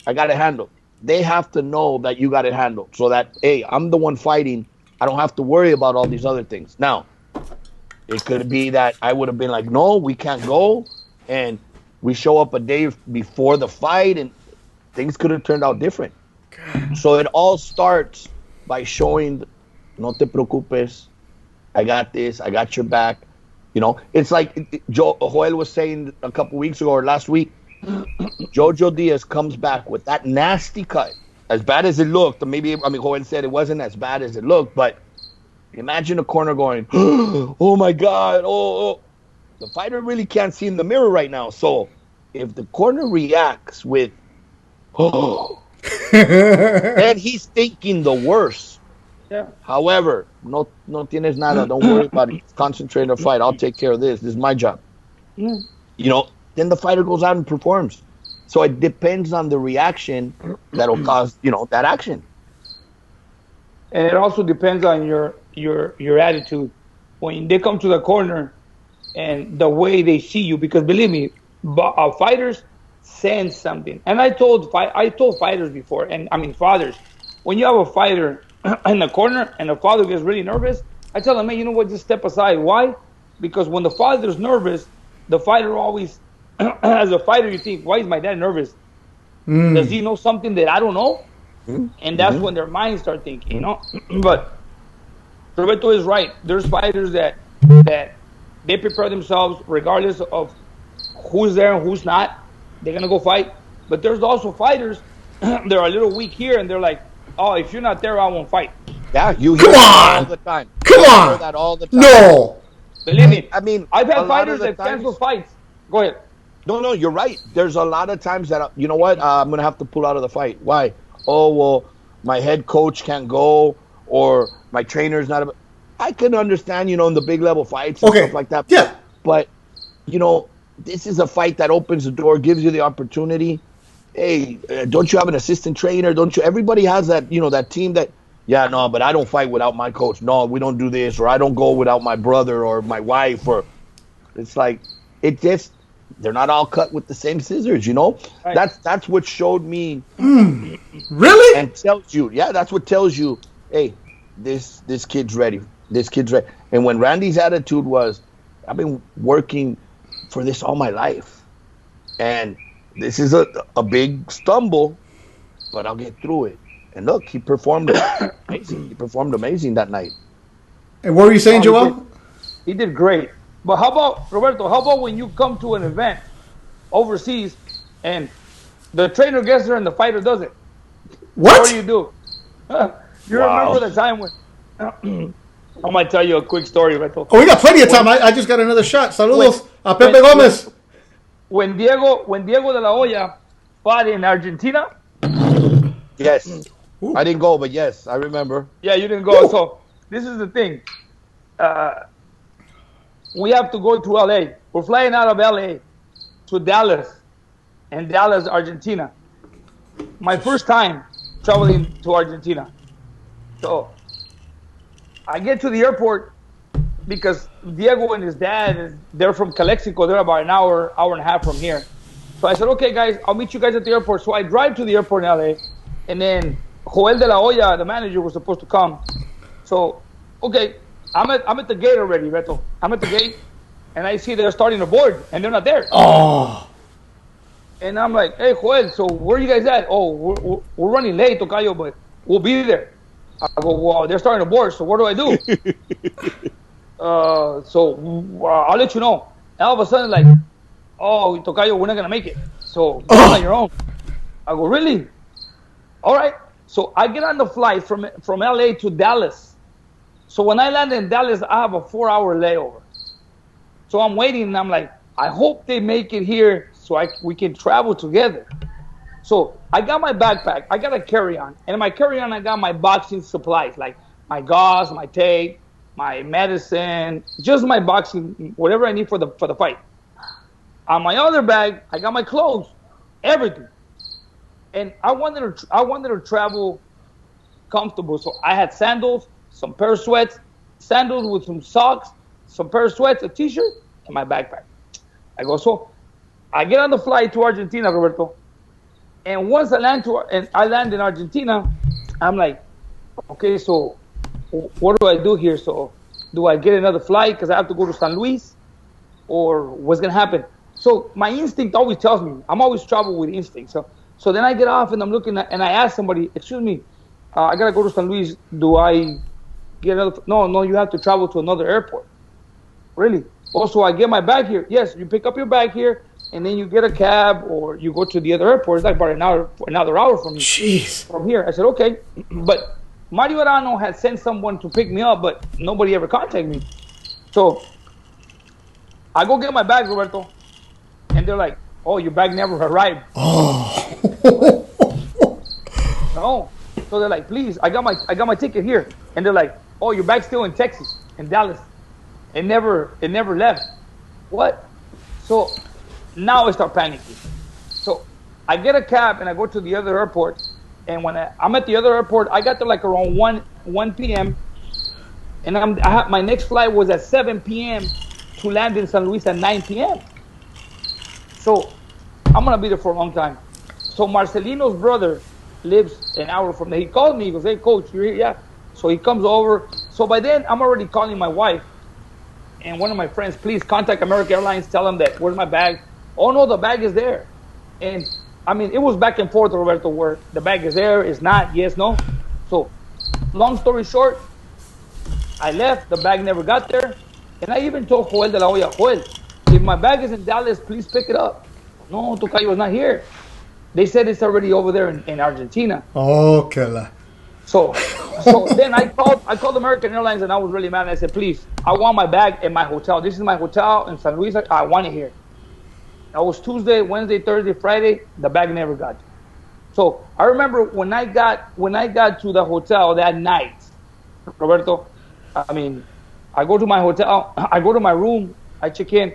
I got it handled. They have to know that you got it handled so that, hey, I'm the one fighting. I don't have to worry about all these other things. Now, it could be that I would have been like, no, we can't go. And we show up a day before the fight and things could have turned out different. So it all starts by showing, no te preocupes, I got this, I got your back. It's like Joel was saying a couple weeks ago or last week, Jojo Diaz comes back with that nasty cut. As bad as it looked, Joel said it wasn't as bad as it looked, but imagine a corner going, oh my God, oh. The fighter really can't see in the mirror right now. So if the corner reacts with, oh, then he's thinking the worst. Yeah. However, no tienes nada. Don't worry about it. Concentrate on the fight. I'll take care of this. This is my job. Yeah. Then the fighter goes out and performs. So it depends on the reaction that'll cause, that action. And it also depends on your attitude. When they come to the corner and the way they see you, because believe me, fighters sense something. And I told fighters before, and fathers, when you have a fighter in the corner and the father gets really nervous, I tell him, man, you know what, just step aside. Why? Because when the father's nervous, the fighter always, as a fighter, you think, why is my dad nervous? Does he know something that I don't know? And that's when their minds start thinking, But Roberto is right. There's fighters that they prepare themselves regardless of who's there and who's not. They're going to go fight. But there's also fighters they're a little weak here, and they're like, oh, if you're not there, I won't fight. Yeah, you hear that all the time. Come on. Hear that all the time. No. Believe me. I've had fighters that cancel fights. Go ahead. No, you're right. There's a lot of times that, you know what, I'm going to have to pull out of the fight. Why? Oh, well, my head coach can't go, or my trainer's not. I can understand, in the big level fights and stuff like that. Yeah. But, this is a fight that opens the door, gives you the opportunity. Hey, don't you have an assistant trainer? Don't you? Everybody has that, that team that, yeah, no, but I don't fight without my coach. No, we don't do this, or I don't go without my brother or my wife. Or it's like, it just, they're not all cut with the same scissors, you know. Right. That's what showed me Really? and tells you, yeah, that's what tells you, hey, this kid's ready. This kid's ready. And when Randy's attitude was, I've been working for this all my life, and this is a big stumble, but I'll get through it. And look, he performed amazing. He performed amazing that night. And what were you saying, Joel? He did great. But how about, Roberto, how about when you come to an event overseas and the trainer gets there and the fighter doesn't? What do you do? You remember the time when... I might tell you a quick story, Roberto. Oh, we got plenty of time. I just got another shot. Saludos a Pepe Gomez. When Diego de la Hoya fought in Argentina. Yes. I didn't go, but yes, I remember. Yeah, you didn't go. So this is the thing. We have to go to LA. We're flying out of LA to Dallas, and Dallas, Argentina. My first time traveling to Argentina. So I get to the airport because Diego and his dad, they're from Calexico. They're about an hour and a half from here. So I said, okay, guys, I'll meet you guys at the airport. So I drive to the airport in LA, and then Joel de la Hoya, the manager, was supposed to come. So, okay, I'm at the gate already, Beto. I'm at the gate, and I see they're starting to board, and they're not there. Oh. And I'm like, hey, Joel, so where are you guys at? Oh, we're running late, Tocayo, but we'll be there. I go, well, they're starting to board, so what do I do? I'll let you know. And all of a sudden, like, oh, Tocayo, we're not going to make it. So you're on your own. I go, really? All right. So I get on the flight from LA to Dallas. So when I land in Dallas, I have a 4-hour layover. So I'm waiting, and I'm like, I hope they make it here so we can travel together. So I got my backpack. I got a carry-on. And in my carry-on, I got my boxing supplies, like my gauze, my tape, my medicine, just my boxing, whatever I need for the fight. On my other bag, I got my clothes, everything. And I wanted to travel comfortable. So I had sandals, some pair of sweats, sandals with some socks, some pair of sweats, a t-shirt, and my backpack. I go, so I get on the flight to Argentina, Roberto. And once I land in Argentina, I'm like, okay, so what do I do here? So do I get another flight because I have to go to San Luis? Or what's going to happen? So my instinct always tells me, I'm always travel with instinct. So then I get off and I'm looking at, and I ask somebody, excuse me, I got to go to San Luis. Do I get another? No, you have to travel to another airport. Really? Also, I get my bag here. Yes, you pick up your bag here, and then you get a cab or you go to the other airport. It's like about another hour from from here. I said, okay. But Mario Arano had sent someone to pick me up, but nobody ever contacted me. So I go get my bag, Roberto, and they're like, oh, your bag never arrived. Oh. No. So they're like, please, I got my ticket here. And they're like, oh, your bag's still in Texas, in Dallas. It never left. What? So now I start panicking. So I get a cab and I go to the other airport. And when I'm at the other airport, I got there like around 1 p.m. And my next flight was at 7 p.m. to land in San Luis at 9 p.m. So I'm going to be there for a long time. So Marcelino's brother lives an hour from there. He called me. He goes, hey, coach, you're here? Yeah. So he comes over. So by then, I'm already calling my wife and one of my friends, please contact American Airlines. Tell them that, where's my bag? Oh, no, the bag is there. And, I mean, it was back and forth, Roberto, where the bag is there, is not, yes, no. So long story short, I left. The bag never got there. And I even told Joel de la Hoya, Joel, if my bag is in Dallas, please pick it up. No, Tocayo was not here. They said it's already over there in Argentina. Okay. So then I called American Airlines and I was really mad. And I said, please, I want my bag in my hotel. This is my hotel in San Luis. I want it here. That was Tuesday, Wednesday, Thursday, Friday. The bag never got. So I remember when I got to the hotel that night, Roberto, I mean, I go to my hotel, I go to my room, I check in.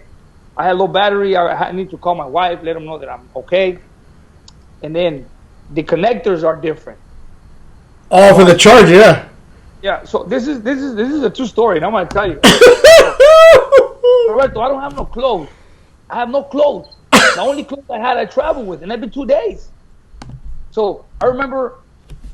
I had low battery. I need to call my wife, let them know that I'm okay. And then the connectors are different. Oh, for the charger, yeah. Yeah. So this is a true story, and I'm gonna tell you. Roberto, I don't have no clothes. I have no clothes. The only clothes I had, I traveled with, and it's been 2 days. So I remember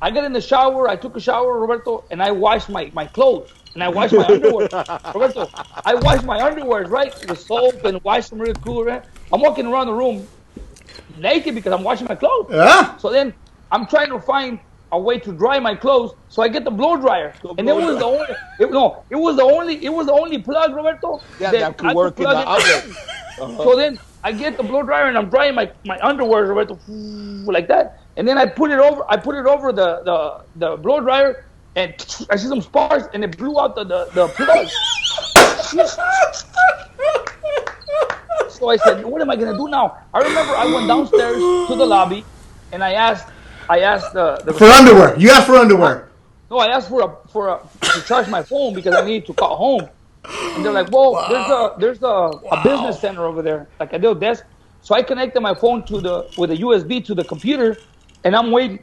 I got in the shower. I took a shower, Roberto, and I washed my clothes and I washed my underwear. Roberto, I washed my underwear, right, with soap and washed them real cool. Right? I'm walking around the room naked because I'm washing my clothes. Yeah. So then I'm trying to find a way to dry my clothes. So I get the blow dryer, and it was the only plug, Roberto, that could work in the outlet. So then I get the blow dryer and I'm drying my underwear, Roberto, like that. And then I put it over the blow dryer, and I see some sparks, and it blew out the plug. So I said, what am I gonna do now? I remember I went downstairs to the lobby, and I asked the for underwear. You asked for underwear. No, I asked to charge my phone because I needed to call home. And they're like, well, wow. there's a business center over there, like a little desk. So I connected my phone with a USB to the computer, and I'm waiting.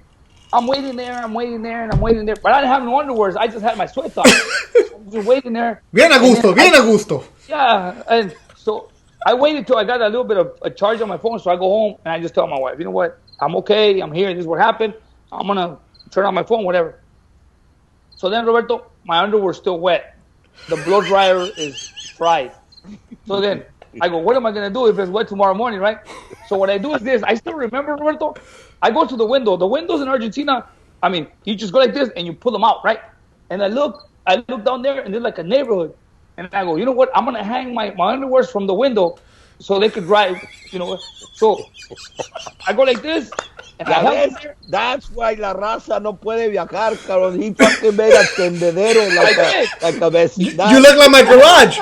I'm waiting there, and I'm waiting there. But I didn't have no underwears. I just had my sweats on. I'm just waiting there. Bien a gusto. Yeah, and so I waited till I got a little bit of a charge on my phone. So I go home, and I just tell my wife, you know what? I'm okay. I'm here. This is what happened. I'm going to turn on my phone, whatever. So then, Roberto, my underwear's still wet. The blow dryer is fried. So then I go, what am I going to do if it's wet tomorrow morning, right? So what I do is this. I still remember, Roberto, I go to the window. The windows in Argentina, I mean, you just go like this and you pull them out, right? And I look down there, and they're like a neighborhood. And I go, you know what? I'm going to hang my underwears from the window so they could dry, you know. So I go like this. That's why la raza no puede viajar, cabrón. He fucking made a tendedero like a vecindad. You look like my garage.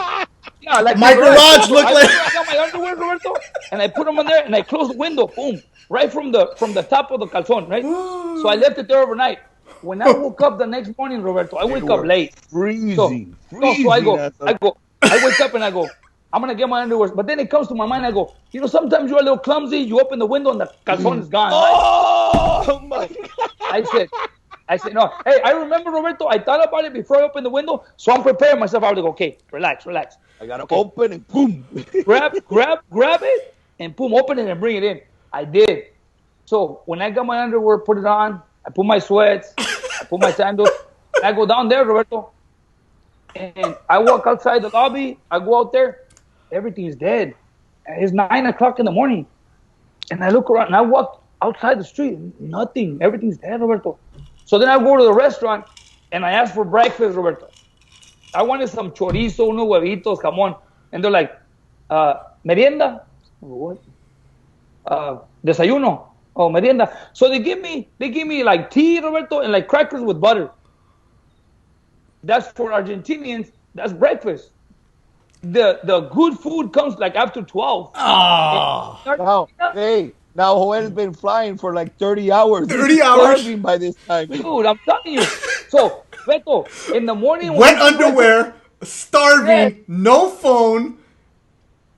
Yeah, like my garage looked like. I got my underwear, Roberto, and I put them in there, and I closed the window, boom, right from the top of the calzone, right? So I left it there overnight. When I woke up the next morning, Roberto, I wake up late. Freezing. So I wake up and I go, I'm going to get my underwear. But then it comes to my mind, I go, you know, sometimes you're a little clumsy. You open the window and the calzone is gone. Oh, my God. I said, no. Hey, I remember, Roberto, I thought about it before I opened the window. So I'm preparing myself. I was like, okay, relax. I got to open and boom. grab it and boom, open it and bring it in. I did. So when I got my underwear, put it on. I put my sweats. I put my sandals. I go down there, Roberto. And I walk outside the lobby. I go out there. Everything's dead. It's 9 o'clock in the morning. And I look around and I walk outside the street. Nothing. Everything's dead, Roberto. So then I go to the restaurant and I ask for breakfast, Roberto. I wanted some chorizo, unos huevitos, jamón. And they're like, merienda? What? Desayuno? Oh, merienda. So they give me like tea, Roberto, and like crackers with butter. That's for Argentinians. That's breakfast. The good food comes like after 12. Oh. Now Joel's been flying for like 30 hours. 30 hours? Starving by this time. Dude, I'm telling you. So, Beto, in the morning... Wet underwear, starving, no phone.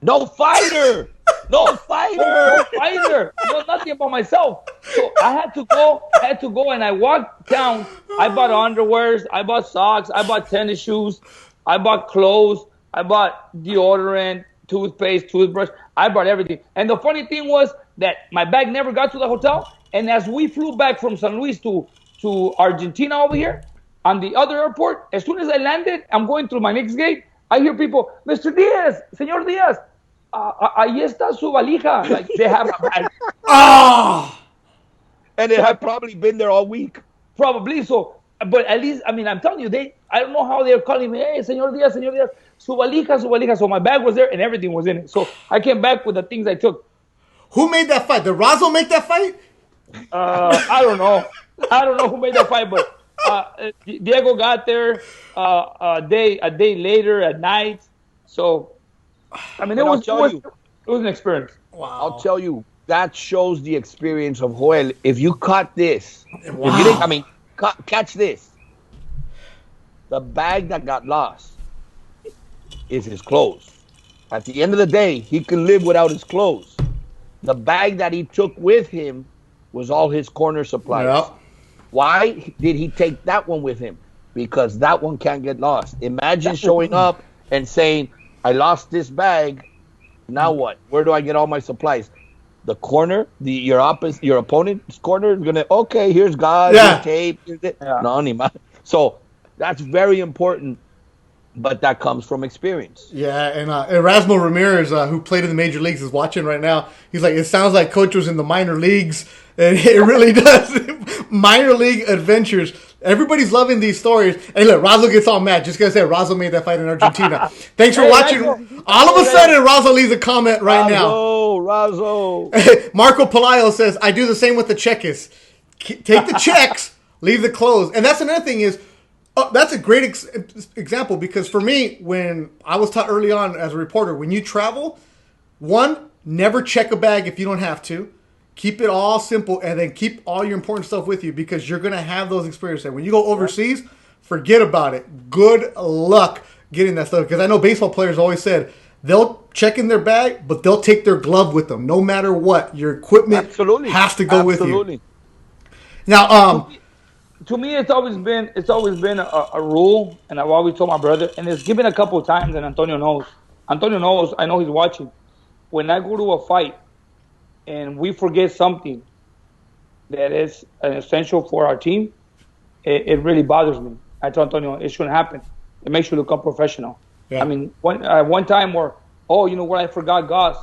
No fighter. No fighter. No, nothing about myself. So I had to go and I walked down. I bought underwears. I bought socks. I bought tennis shoes. I bought clothes. I bought deodorant, toothpaste, toothbrush. I bought everything. And the funny thing was that my bag never got to the hotel. And as we flew back from San Luis to Argentina over here, on the other airport, as soon as I landed, I'm going through my next gate. I hear people, Mr. Diaz, Señor Diaz, ahí está su valija. Like they have a bag. And it had probably been there all week. Probably so. But at least, I mean, I'm telling you, I don't know how they're calling me, hey, Señor Diaz, su valija. So my bag was there and everything was in it. So I came back with the things I took. Who made that fight? Did Razo make that fight? I don't know. I don't know who made that fight, but Diego got there a day later at night. So, I mean, it was an experience. Wow. I'll tell you, that shows the experience of Joel. If you caught this, wow. If you didn't, catch this. The bag that got lost is his clothes. At the end of the day, he can live without his clothes. The bag that he took with him was all his corner supplies. Yep. Why did he take that one with him? Because that one can't get lost. Imagine showing up and saying, I lost this bag. Now what? Where do I get all my supplies? The corner, your opponent's corner is gonna. Okay, here's God, here's tape. Here's it. Yeah. No, ni más. So that's very important, but that comes from experience. Yeah, and Erasmo Ramirez, who played in the major leagues, is watching right now. He's like, it sounds like Coach was in the minor leagues, and it really does. Minor league adventures. Everybody's loving these stories. Hey, look, Razo gets all mad just because Razo made that fight in Argentina. Thanks for watching. All of a sudden, Razo leaves a comment right now. Razo. Marco Palayo says, I do the same with the checkers. Take the checks, leave the clothes. And that's another thing is, that's a great example because for me, when I was taught early on as a reporter, when you travel, one, never check a bag if you don't have to. Keep it all simple and then keep all your important stuff with you because you're going to have those experiences. When you go overseas, forget about it. Good luck getting that stuff because I know baseball players always said they'll check in their bag, but they'll take their glove with them no matter what. Your equipment has to go with you. Now, to me, it's always been a rule, and I've always told my brother, and it's given a couple of times, and Antonio knows. Antonio knows. I know he's watching. When I go to a fight, and we forget something that is an essential for our team, it really bothers me. I told Antonio it shouldn't happen. It makes you look unprofessional. Yeah. I mean, one time where, you know what, I forgot gauze.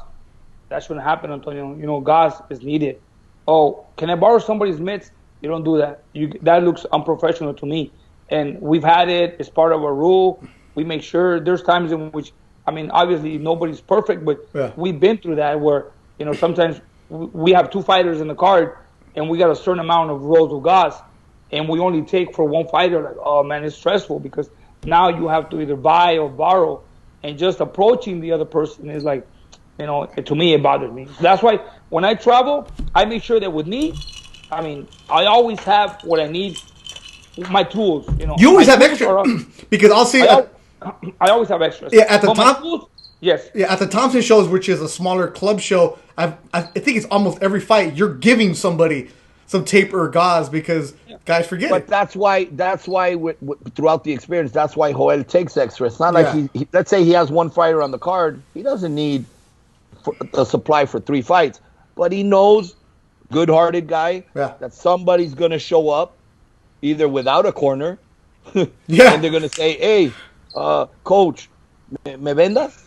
That shouldn't happen, Antonio. You know, gauze is needed. Oh, can I borrow somebody's mitts? You don't do that. That looks unprofessional to me. And we've had it. It's part of our rule. We make sure there's times in which, I mean, obviously nobody's perfect, but we've been through that where, you know, sometimes we have two fighters in the card and we got a certain amount of rolls of gauze and we only take for one fighter. Like, oh man, it's stressful because now you have to either buy or borrow, and just approaching the other person is like, you know, to me it bothers me. So that's why when I travel, I make sure that with me, I mean, I always have what I need, my tools. You know, you always have extra because I'll see. I always have extras. Yeah, at the yes. Yeah, at the Thompson shows, which is a smaller club show, I think it's almost every fight you're giving somebody some tape or gauze because guys forget. But that's why throughout the experience, that's why Joel takes extra. It's not like he let's say he has one fighter on the card, he doesn't need a supply for 3 fights, but he knows, good-hearted guy, that somebody's gonna show up either without a corner, and they're gonna say, "Hey, coach, me vendas?"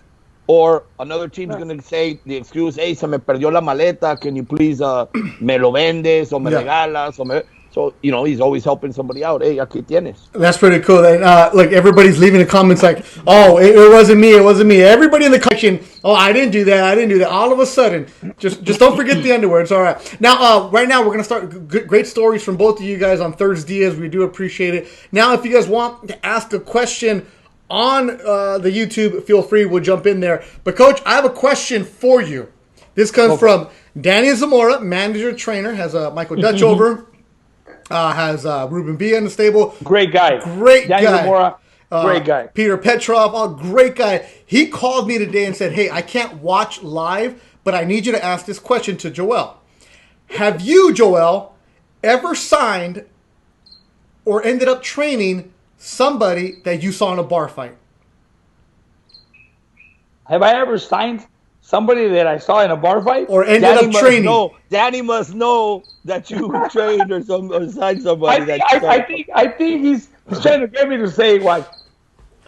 Or another team's going to say the excuse, hey, se me perdió la maleta, can you please me lo vendes o me regalas? So, you know, he's always helping somebody out. Hey, aquí tienes. That's pretty cool. And, look, everybody's leaving the comments like, oh, it wasn't me, it wasn't me. Everybody in the collection, oh, I didn't do that. All of a sudden, just don't forget the underwear. It's all right. Now, right now, we're going to start great stories from both of you guys on ThursDIAZ. We do appreciate it. Now, if you guys want to ask a question on the YouTube, feel free, we'll jump in there. But Coach, I have a question for you. This comes from Danny Zamora, manager trainer, has Michael Dutch over, has Ruben Villa in the stable. Great guy. Danny Zamora, great guy. Peter Petrov, great guy. He called me today and said, hey, I can't watch live, but I need you to ask this question to Joel. Have you, Joel, ever signed or ended up training somebody that you saw in a bar fight? Have I ever signed somebody that I saw in a bar fight? Or ended up training? Danny must know that you trained or signed somebody. I think he's trying to get me to say what.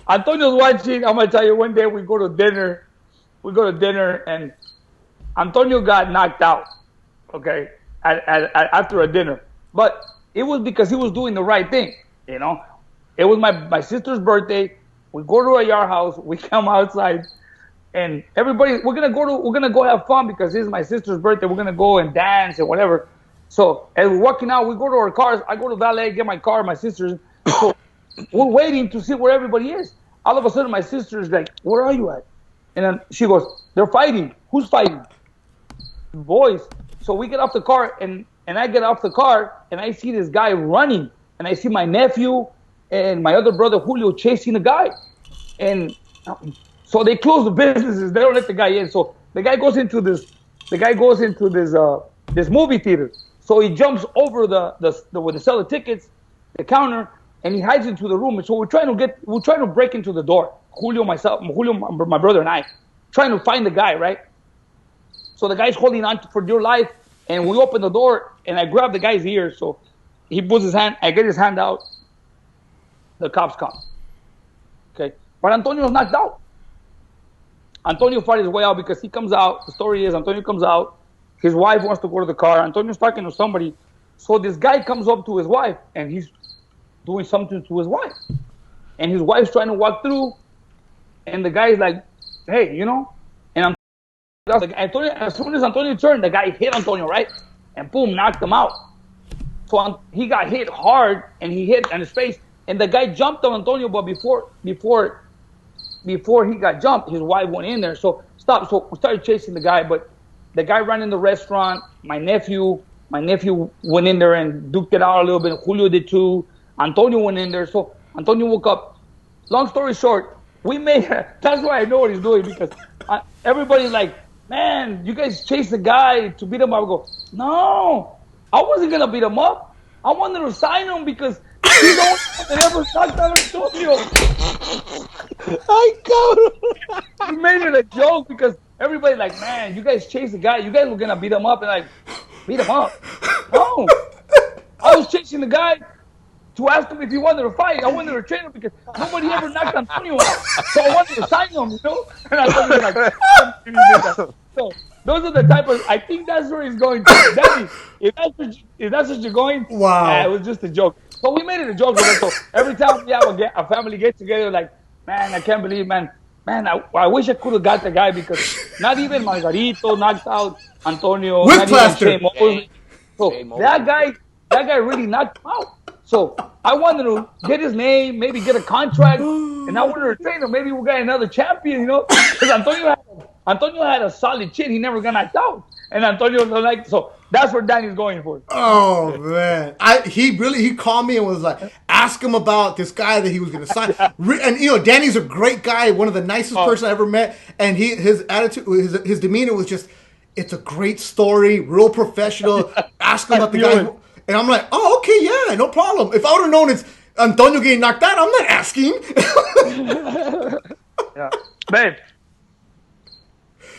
Antonio's watching. I'm going to tell you, one day we go to dinner. And Antonio got knocked out, okay, after a dinner. But it was because he was doing the right thing, you know. It was my sister's birthday. We go to a yard house. We come outside, and everybody we're gonna go have fun because this is my sister's birthday. We're gonna go and dance and whatever. So as we're walking out, we go to our cars. I go to valet, get my car, my sister's. So we're waiting to see where everybody is. All of a sudden, my sister's like, "Where are you at?" And then she goes, "They're fighting. Who's fighting?" Boys. So we get off the car, and I get off the car, and I see this guy running, and I see my nephew and my other brother Julio chasing the guy, and so they close the businesses. They don't let the guy in. So the guy goes into this this movie theater. So he jumps over where they sell the tickets, the counter, and he hides into the room. And so we're trying to break into the door. Julio, my brother, and I. trying to find the guy, right? So the guy's holding on for dear life, and we open the door, and I grab the guy's ear. So he puts his hand, I get his hand out. The cops come. Okay. But Antonio's knocked out. Antonio fought his way out because he comes out. The story is Antonio comes out. His wife wants to go to the car. Antonio's talking to somebody. So this guy comes up to his wife, and he's doing something to his wife. And his wife's trying to walk through, and the guy's like, hey, you know? And Antonio, as soon as Antonio turned, the guy hit Antonio, right? And boom, knocked him out. So he got hit hard, and he hit on his face. And the guy jumped on Antonio, but before he got jumped, his wife went in there. So stop. So we started chasing the guy, but the guy ran in the restaurant. My nephew went in there and duked it out a little bit. Julio did too. Antonio went in there. So Antonio woke up. Long story short, that's why I know what he's doing, because everybody's like, man, you guys chased the guy to beat him up. I go, no, I wasn't going to beat him up. I wanted to sign him because he's the only one that ever knocked out Antonio. I got We made it a joke because everybody's like, man, you guys chased the guy. You guys were going to beat him up. And like, beat him up? No. I was chasing the guy to ask him if he wanted to fight. I wanted to train him because nobody ever knocked Antonio out. So I wanted to sign him, you know? And I was like, so those are the type of, I think that's where he's going to. Daddy, if that's what you're going, wow. it was just a joke. So we made it a joke. So every time we have a family get together, like, man, I can't believe, man, I wish I could have got the guy, because not even Margarito knocked out Antonio. With not plaster. Even so that guy really knocked him out. So I wanted to get his name, maybe get a contract, and I wanted to train him. Maybe we'll get another champion, you know? Because Antonio had a solid chin. He never got knocked out. And Antonio was like, so that's what Danny's going for. Oh man, he called me and was like, ask him about this guy that he was going to sign. And you know, Danny's a great guy, one of the nicest person I ever met, and his attitude, his demeanor was just, it's a great story, real professional. Ask him about the guy, and I'm like, oh okay, yeah, no problem. If I would have known it's Antonio getting knocked out, I'm not asking. Yeah, babe.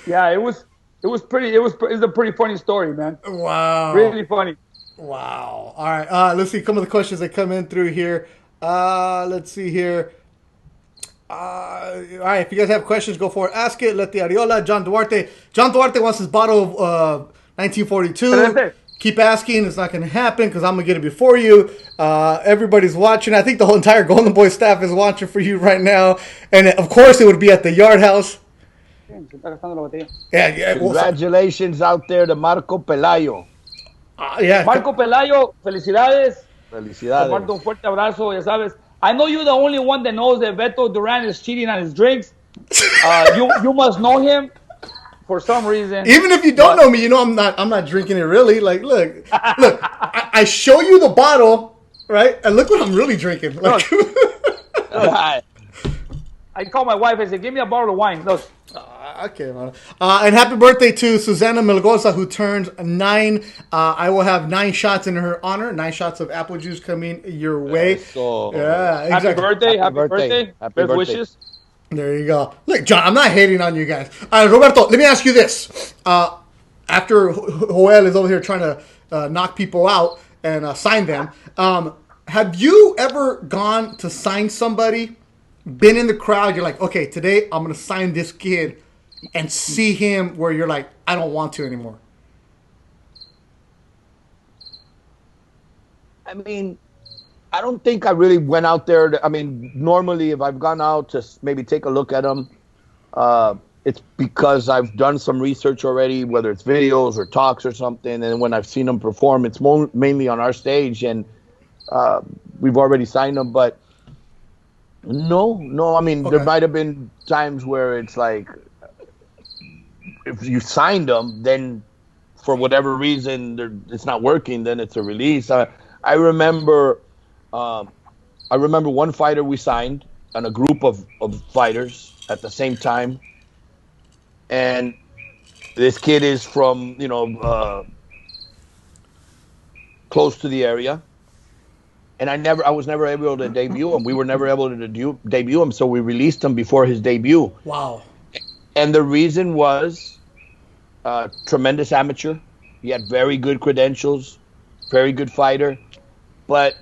Yeah, it was a pretty funny story, man. Wow. Really funny. Wow. All right. Let's see some of the questions that come in through here. Let's see here. All right. If you guys have questions, go for it. Ask it. Let the Ariola. John Duarte wants his bottle of 1942. Keep asking. It's not going to happen because I'm going to get it before you. Everybody's watching. I think the whole entire Golden Boy staff is watching for you right now. And of course, it would be at the Yard House. Yeah. Congratulations out there to Marco Pelayo. Yeah. Marco Pelayo, felicidades. Felicidades. Comparto un fuerte abrazo, ya sabes. I know you're the only one that knows that Beto Duran is cheating on his drinks. You must know him for some reason. Even if you don't know me, you know I'm not drinking it really. Like, look, I show you the bottle, right? And look what I'm really drinking. Like, I call my wife and say, give me a bottle of wine. Look. Okay, man. And happy birthday to Susana Melgoza, who turns 9. I will have 9 shots in her honor. 9 shots of apple juice coming your way. Yeah, exactly. Happy birthday. Best wishes. There you go. Look, John, I'm not hating on you guys. Roberto, let me ask you this. After Joel is over here trying to knock people out and sign them, have you ever gone to sign somebody, been in the crowd, you're like, okay, today I'm going to sign this kid, and see him where you're like, I don't want to anymore? I mean, I don't think I really went out there. Normally if I've gone out to maybe take a look at them, it's because I've done some research already, whether it's videos or talks or something. And when I've seen them perform, it's mainly on our stage, and we've already signed them. But no. Okay. There might have been times where it's like, if you signed them, then for whatever reason it's not working, then it's a release. I remember one fighter we signed and a group of fighters at the same time, and this kid is from close to the area, and I was never able to debut him. We were never able to debut him, so we released him before his debut. Wow. And the reason was tremendous amateur. He had very good credentials, very good fighter. But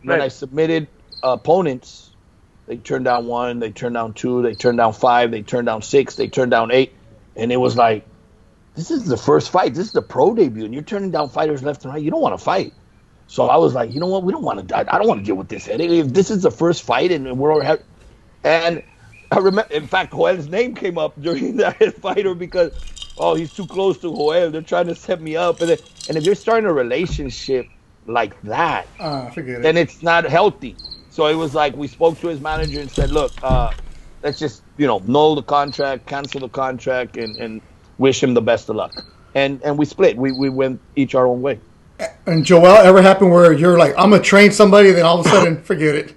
when I submitted opponents, they turned down 1, they turned down 2, they turned down 5, they turned down 6, they turned down 8. And it was like, this is the first fight. This is the pro debut. And you're turning down fighters left and right. You don't want to fight. So I was like, you know what? We don't want to. I don't want to deal with this headache. If this is the first fight and we're all and I remember, in fact, Joel's name came up during that fighter because, he's too close to Joel. They're trying to set me up. And if you're starting a relationship like that, then it's not healthy. So it was like we spoke to his manager and said, look, let's just, null the contract, cancel the contract, and wish him the best of luck. And we split. We went each our own way. And Joel, ever happened where you're like, I'm going to train somebody, then all of a sudden, forget it?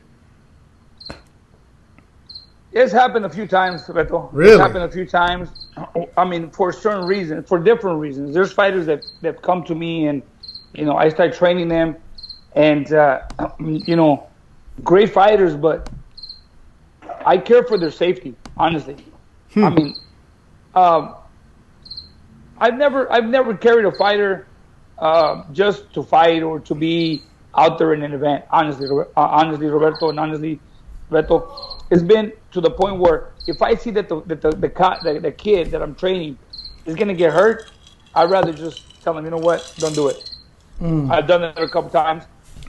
It's happened a few times, Beto. Really? It's happened a few times. I mean, for certain reasons, for different reasons. There's fighters that come to me and, I start training them. And, great fighters, but I care for their safety, honestly. I mean, I've never carried a fighter just to fight or to be out there in an event. Honestly, Roberto, and honestly, Beto, it's been to the point where if I see that the kid that I'm training is gonna get hurt, I'd rather just tell him, you know what, don't do it. I've done it a couple times.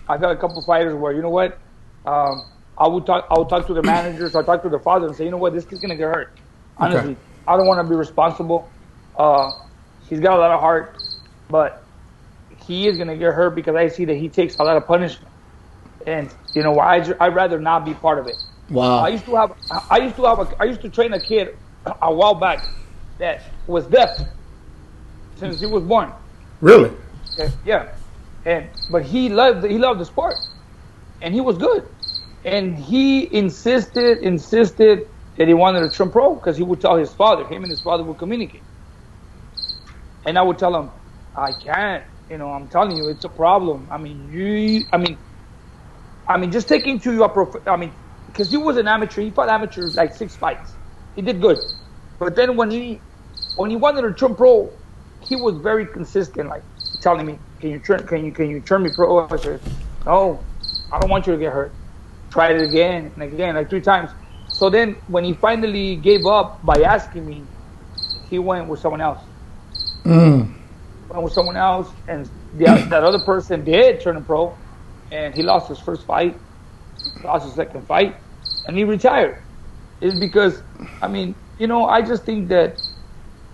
I've had a couple fighters where, you know what, I would talk to the managers, I talk to the father and say, you know what, this kid's gonna get hurt. Honestly, I don't want to be responsible. He's got a lot of heart, but he is gonna get hurt because I see that he takes a lot of punishment, and I'd rather not be part of it. Wow. I used to train a kid a while back that was deaf since he was born. Really? Yeah, but he loved the sport, and he was good, and he insisted that he wanted to turn pro because he would tell his father. Him and his father would communicate, and I would tell him, I can't. I'm telling you, it's a problem. I mean, just take him to your because he was an amateur. He fought amateurs like 6 fights. He did good, but then when he wanted to turn pro, he was very consistent, like telling me, "Can you turn me pro?" I said, "No, I don't want you to get hurt." Tried it again and again, like 3 times. So then, when he finally gave up by asking me, he went with someone else. Went with someone else, and that other person did turn him pro, and he lost his first fight, lost his second fight, and he retired. It's because, I just think that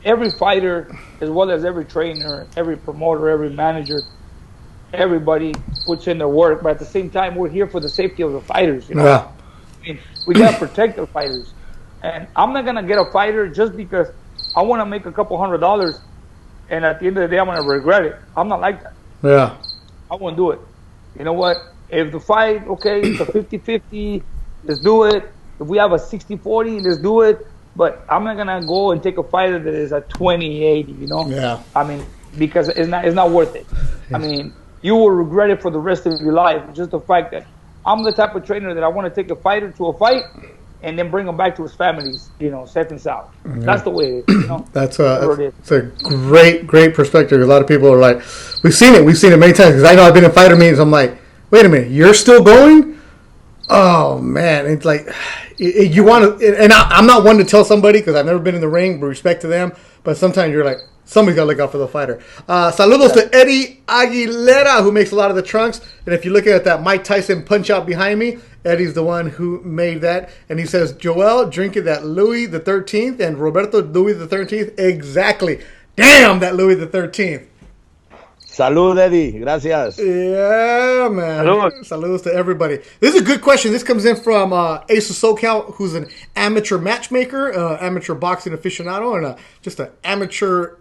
every fighter, as well as every trainer, every promoter, every manager, everybody puts in their work, but at the same time, we're here for the safety of the fighters. Yeah. We gotta protect the fighters, and I'm not gonna get a fighter just because I want to make a couple $100, and at the end of the day, I'm gonna regret it. I'm not like that. Yeah. I won't do it. You know what? If the fight, okay, it's a 50-50, let's do it. If we have a 60-40, let's do it. But I'm not gonna go and take a fighter that is a 20-80. Yeah. Because it's not worth it. You will regret it for the rest of your life. Just the fact that I'm the type of trainer that I want to take a fighter to a fight and then bring him back to his families, safe and sound. Mm-hmm. That's the way it is. That's a great perspective. A lot of people are like, we've seen it many times. Because I know I've been in fighter meetings. I'm like, wait a minute, you're still going? Oh man, it's like you want to. And I'm not one to tell somebody because I've never been in the ring. With respect to them, but sometimes you're like, somebody's got to look out for the fighter. Saludos to Eddie Aguilera, who makes a lot of the trunks. And if you look at that Mike Tyson punch out behind me, Eddie's the one who made that. And he says, Joel, drinking that Louis the 13th, and Roberto, Louis the 13th. Exactly. Damn, that Louis the 13th. Salud, Eddie. Gracias. Yeah, man. Saludos to everybody. This is a good question. This comes in from Ace of SoCal, who's an amateur matchmaker, amateur boxing aficionado, and just an amateur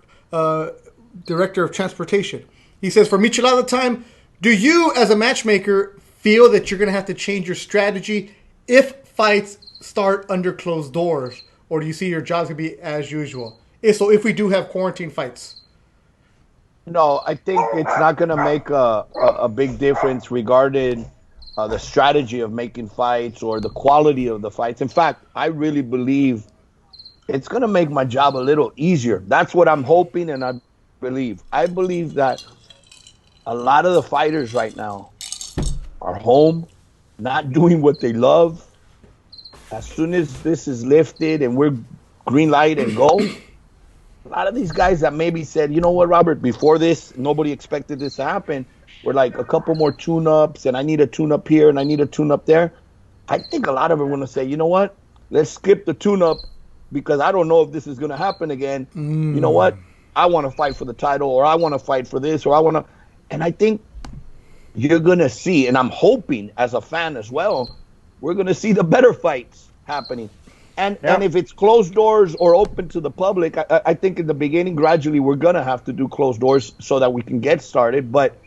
director of transportation. He says, for Michelada time, do you as a matchmaker feel that you're going to have to change your strategy if fights start under closed doors, or do you see your jobs going to be as usual? So if we do have quarantine fights? No, I think it's not going to make a big difference regarding the strategy of making fights or the quality of the fights. In fact, I really believe it's going to make my job a little easier. That's what I'm hoping and I believe. I believe that a lot of the fighters right now are home, not doing what they love. As soon as this is lifted and we're green light and go, a lot of these guys that maybe said, you know what, Robert, before this, nobody expected this to happen. We're like a couple more tune-ups, and I need a tune-up here, and I need a tune-up there. I think a lot of them are going to say, you know what, let's skip the tune-up because I don't know if this is going to happen again. You know what, I want to fight for the title, or I want to fight for this, or I want to. And I think you're going to see, and I'm hoping as a fan as well, we're going to see the better fights happening. And if it's closed doors or open to the public, I think in the beginning, gradually, we're going to have to do closed doors so that we can get started. But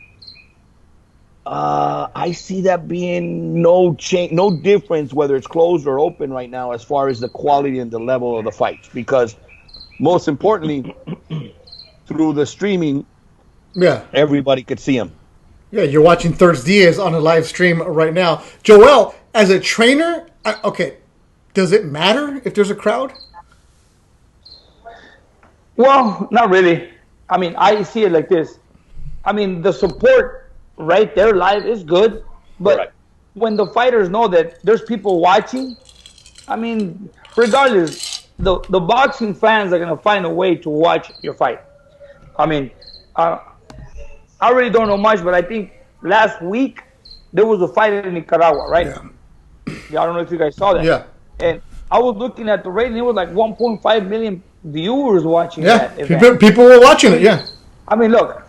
I see that being no change, no difference whether it's closed or open right now as far as the quality and the level of the fights. Because most importantly, through the streaming, everybody could see them. Yeah, you're watching ThursDIAZ on a live stream right now. Joel, as a trainer, okay, does it matter if there's a crowd? Well, not really. I mean, I see it like this. I mean, the support right there live is good, but when the fighters know that there's people watching, I mean, regardless, the boxing fans are going to find a way to watch your fight. I mean, I really don't know much, but I think last week there was a fight in Nicaragua, right? Yeah, I don't know if you guys saw that. Yeah. And I was looking at the rating. It was like 1.5 million viewers watching that event. People were watching it, I mean, look,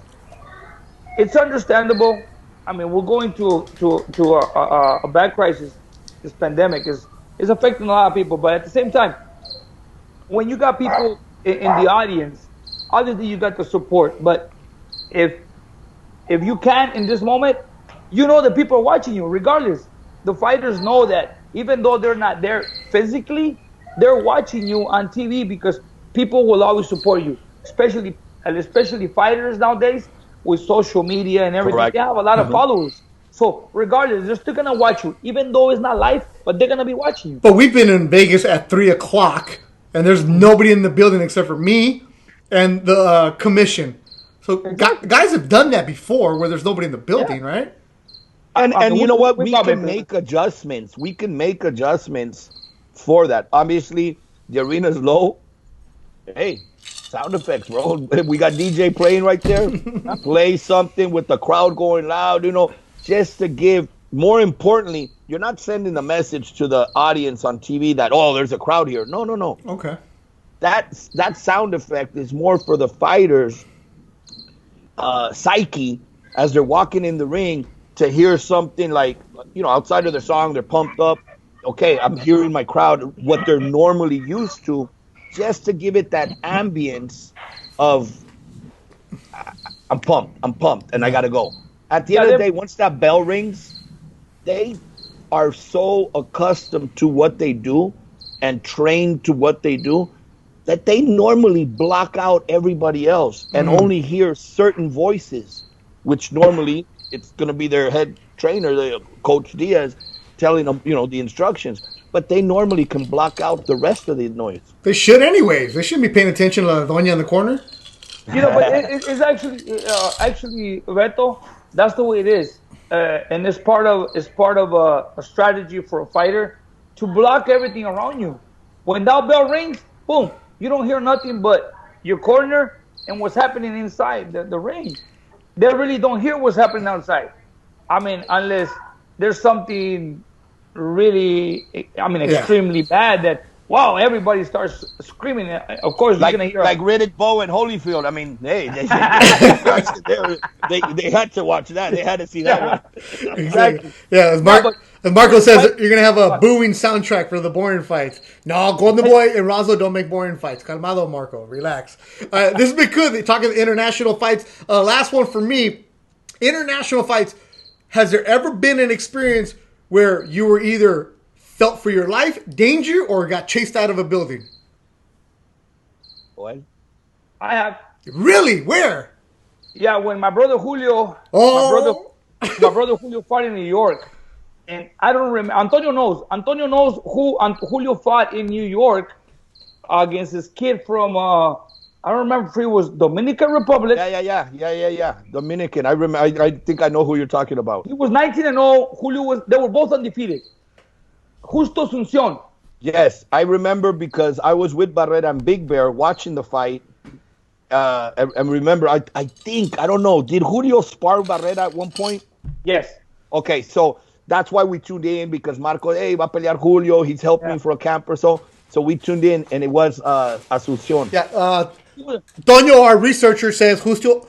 it's understandable. I mean, we're going to a bad crisis. This pandemic is affecting a lot of people. But at the same time, when you got people in the audience, obviously you got the support. But if you can't in this moment, you know that people are watching you regardless. The fighters know that even though they're not there physically, they're watching you on TV because people will always support you, especially fighters nowadays with social media and everything. They have a lot of followers. So regardless, they're still going to watch you, even though it's not live, but they're going to be watching you. But we've been in Vegas at 3 o'clock, and there's nobody in the building except for me and the commission. So guys have done that before where there's nobody in the building, right? And you know what? We can make adjustments. We can make adjustments for that. Obviously, the arena's low. Hey, sound effects, bro. We got DJ playing right there. Play something with the crowd going loud, just to give. More importantly, you're not sending a message to the audience on TV that, oh, there's a crowd here. No. Okay. That sound effect is more for the fighters' psyche as they're walking in the ring, to hear something like, outside of their song, they're pumped up. Okay, I'm hearing my crowd, what they're normally used to, just to give it that ambience of, I'm pumped, and I got to go. At the end of the day, once that bell rings, they are so accustomed to what they do and trained to what they do that they normally block out everybody else and only hear certain voices, which normally it's going to be their head trainer, Coach Diaz, telling them, the instructions. But they normally can block out the rest of the noise. They should anyways. They shouldn't be paying attention to La Doña in the corner. But it's actually, Beto, that's the way it is. And it's part of a strategy for a fighter to block everything around you. When that bell rings, boom, you don't hear nothing but your corner and what's happening inside the ring. They really don't hear what's happening outside. I mean, unless there's something really, extremely bad that, wow, everybody starts screaming. Of course, you're going to hear. Like Riddick Bowe and Holyfield. I mean, hey, they had to watch that. They had to see that one. Exactly. Yeah, as Marco says, you're going to have a booing soundtrack for the boring fights. No, Golden Boy and Razo don't make boring fights. Calmado, Marco. Relax. This has been good. Talking international fights. Last one for me. International fights. Has there ever been an experience where you were either felt for your life, danger, or got chased out of a building? What? I have. Really? Where? Yeah, when my brother Julio, my brother Julio fought in New York, and I don't remember. Antonio knows who Julio fought in New York, against this kid from I don't remember if he was Dominican Republic. Yeah. Dominican. I remember. I think I know who you're talking about. He was 19-0. Julio was. They were both undefeated. Justo Asuncion. Yes, I remember because I was with Barrera and Big Bear watching the fight. And remember, I think, I don't know, did Julio spar Barrera at one point? Yes. Okay, so that's why we tuned in, because Marco, hey, va a pelear Julio. He's helped me for a camp or so. So we tuned in, and it was Asuncion. Yeah. Toño, our researcher, says Justo.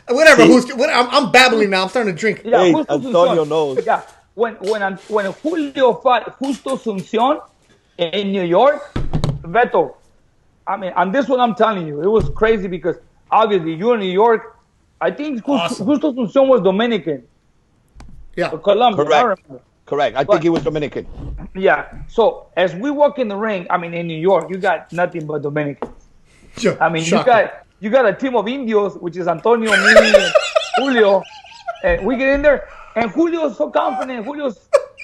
Whatever. See? Justo. I'm babbling now. I'm starting to drink. Yeah, Hey, Justo Antonio Asuncion. knows. Yeah. When Julio fought Justo Asuncion in New York, Beto, I mean, on this one, I'm telling you, it was crazy because obviously you're in New York. I think Justo Asuncion was Dominican. Yeah. Or Colombian. I don't remember. Correct. I think he was Dominican. Yeah. So as we walk in the ring, I mean, in New York, you got nothing but Dominicans. Sure. I mean, Shocking. you got a team of Indios, which is Antonio, me, and Julio, and we get in there, and Julio's so confident. Julio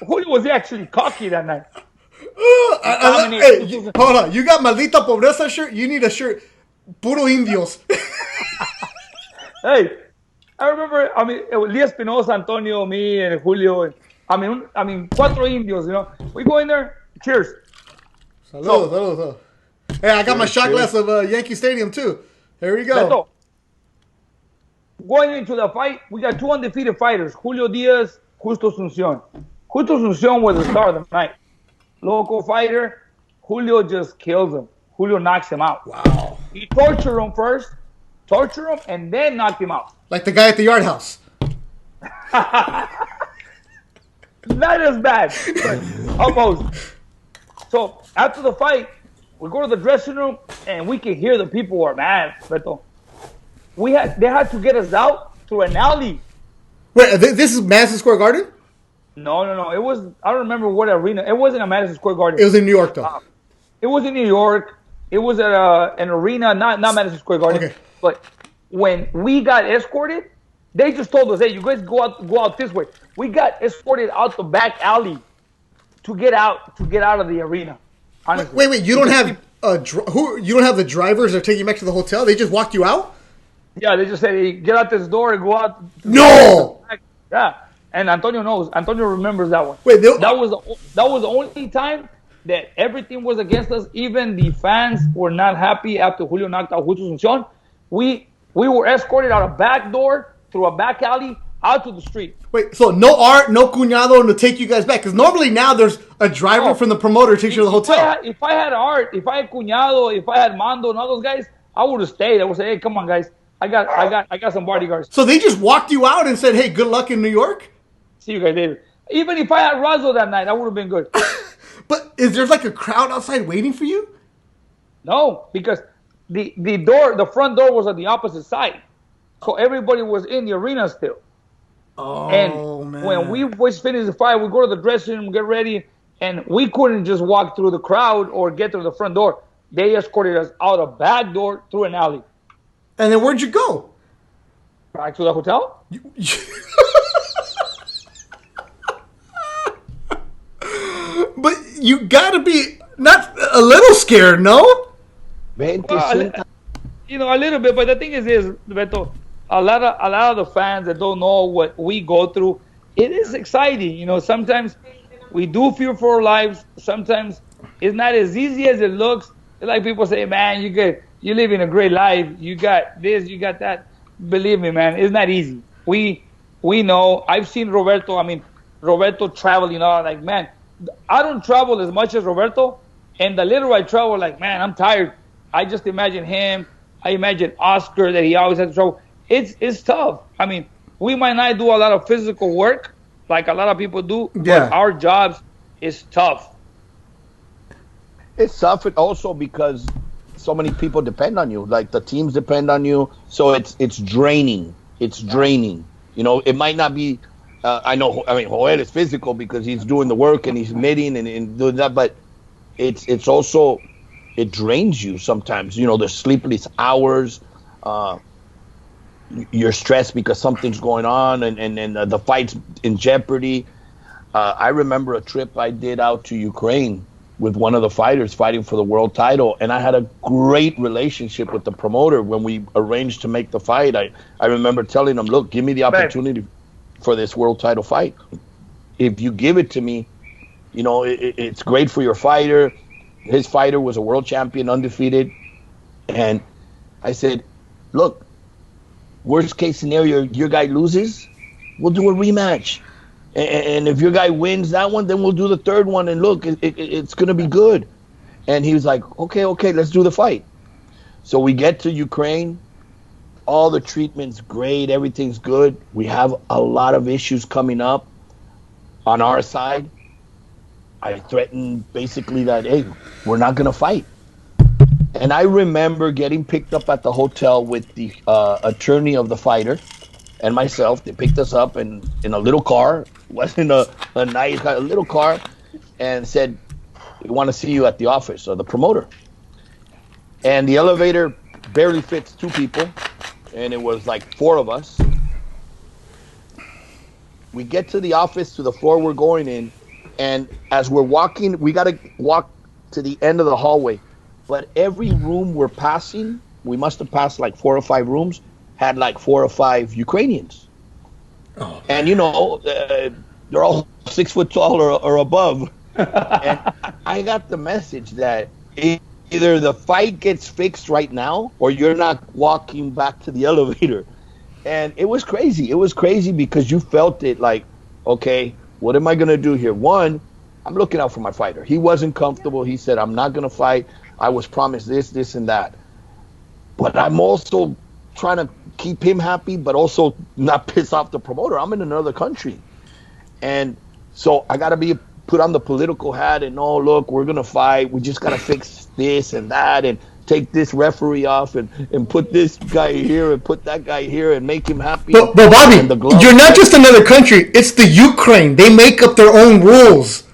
was actually cocky that night. Hey, hold on. You got Maldita Pobreza shirt? You need a shirt. Puro Indios. Hey, I remember. I mean, Lia Espinosa, Antonio, me, and Julio. And, I mean, cuatro Indios. You know, we go in there. Cheers. Saludos. Hey, I got my shot glass of Yankee Stadium too. Here we go. Beto, going into the fight, we got two undefeated fighters: Julio Diaz, Justo Asuncion. Justo Asuncion was the star of the night. Local fighter. Julio just kills him. Julio knocks him out. Wow. He tortured him first, and then knocked him out. Like the guy at the yard house. Not as bad, but almost. So after the fight, we go to the dressing room, and we can hear the people were mad, Beto. They had to get us out through an alley. Wait, this is Madison Square Garden? No. It was, I don't remember what arena. It wasn't a Madison Square Garden. It was in New York, though. It was in New York. It was at an arena, not Madison Square Garden. Okay. But when we got escorted, they just told us, "Hey, you guys go out this way." We got escorted out the back alley to get out of the arena. Honestly. Wait. You don't have you don't have the drivers that are taking you back to the hotel? They just walked you out? Yeah, they just said, "Hey, get out this door and go out." No. Yeah, and Antonio knows. Antonio remembers that one. Wait, that was the only time that everything was against us. Even the fans were not happy after Julio knocked out Justo Asuncion. We were escorted out a back door through a back alley out to the street. Wait, so no art, no cuñado to take you guys back? Because normally now there's a driver from the promoter takes you to the hotel. If I had art, if I had cuñado, if I had Mando and all those guys, I would have stayed. I would say, "Hey, come on, guys. I got some bodyguards." So they just walked you out and said, "Hey, good luck in New York"? See you guys later. Even if I had Razo that night, I would have been good. But is there like a crowd outside waiting for you? No, because the front door was on the opposite side. So everybody was in the arena still. Oh, And man. when we was finished the fight, we go to the dressing room, get ready, and we couldn't just walk through the crowd or get through the front door. They escorted us out a back door through an alley. And then where'd you go? Back to the hotel? But you gotta be not a little scared, no? Well, a little bit, but the thing is Beto, a lot of the fans that don't know what we go through, it is exciting. Sometimes we do fear for our lives. Sometimes it's not as easy as it looks. Like people say, "Man, you're living a great life. You got this, you got that." Believe me, man, it's not easy. We know. I've seen Roberto. I mean, Roberto travel. Like, man, I don't travel as much as Roberto, and the little I travel, like, man, I'm tired. I just imagine him. I imagine Oscar, that he always has to travel. It's tough. I mean, we might not do a lot of physical work like a lot of people do, but our jobs is tough. It's tough also because so many people depend on you. Like the teams depend on you, so it's draining. It's draining. It might not be. I know. I mean, Joel is physical because he's doing the work and he's knitting and doing that, but it's also, it drains you sometimes. The sleepless hours. You're stressed because something's going on and the fight's in jeopardy. I remember a trip I did out to Ukraine with one of the fighters fighting for the world title, and I had a great relationship with the promoter when we arranged to make the fight. I remember telling him, look, give me the opportunity for this world title fight. If you give it to me, you know, it's great for your fighter. His fighter was a world champion, undefeated. And I said, look, worst case scenario, your guy loses, we'll do a rematch. And if your guy wins that one, then we'll do the third one. And look, it's going to be good. And he was like, okay, let's do the fight. So we get to Ukraine. All the treatment's great. Everything's good. We have a lot of issues coming up on our side. I threatened basically that, hey, we're not going to fight. And I remember getting picked up at the hotel with the attorney of the fighter and myself. They picked us up in a little car. It wasn't a nice car, a little car, and said, we want to see you at the office of the promoter. And the elevator barely fits 2 people, and it was like 4 of us. We get to the office, to the floor we're going in, and as we're walking, we got to walk to the end of the hallway. But every room we're passing, we must have passed like 4 or 5 rooms, had like 4 or 5 Ukrainians. Oh. And, you know, they're all 6 foot tall or above. And I got the message that either the fight gets fixed right now or you're not walking back to the elevator. And it was crazy. It was crazy because you felt it like, okay, what am I going to do here? One, I'm looking out for my fighter. He wasn't comfortable. He said, I'm not going to fight. I was promised this, and that. But I'm also trying to keep him happy, but also not piss off the promoter. I'm in another country. And so I got to be put on the political hat and, oh, look, we're going to fight. We just got to fix this and that and take this referee off and put this guy here and put that guy here and make him happy. But Bobby, you're not just another country. It's the Ukraine. They make up their own rules.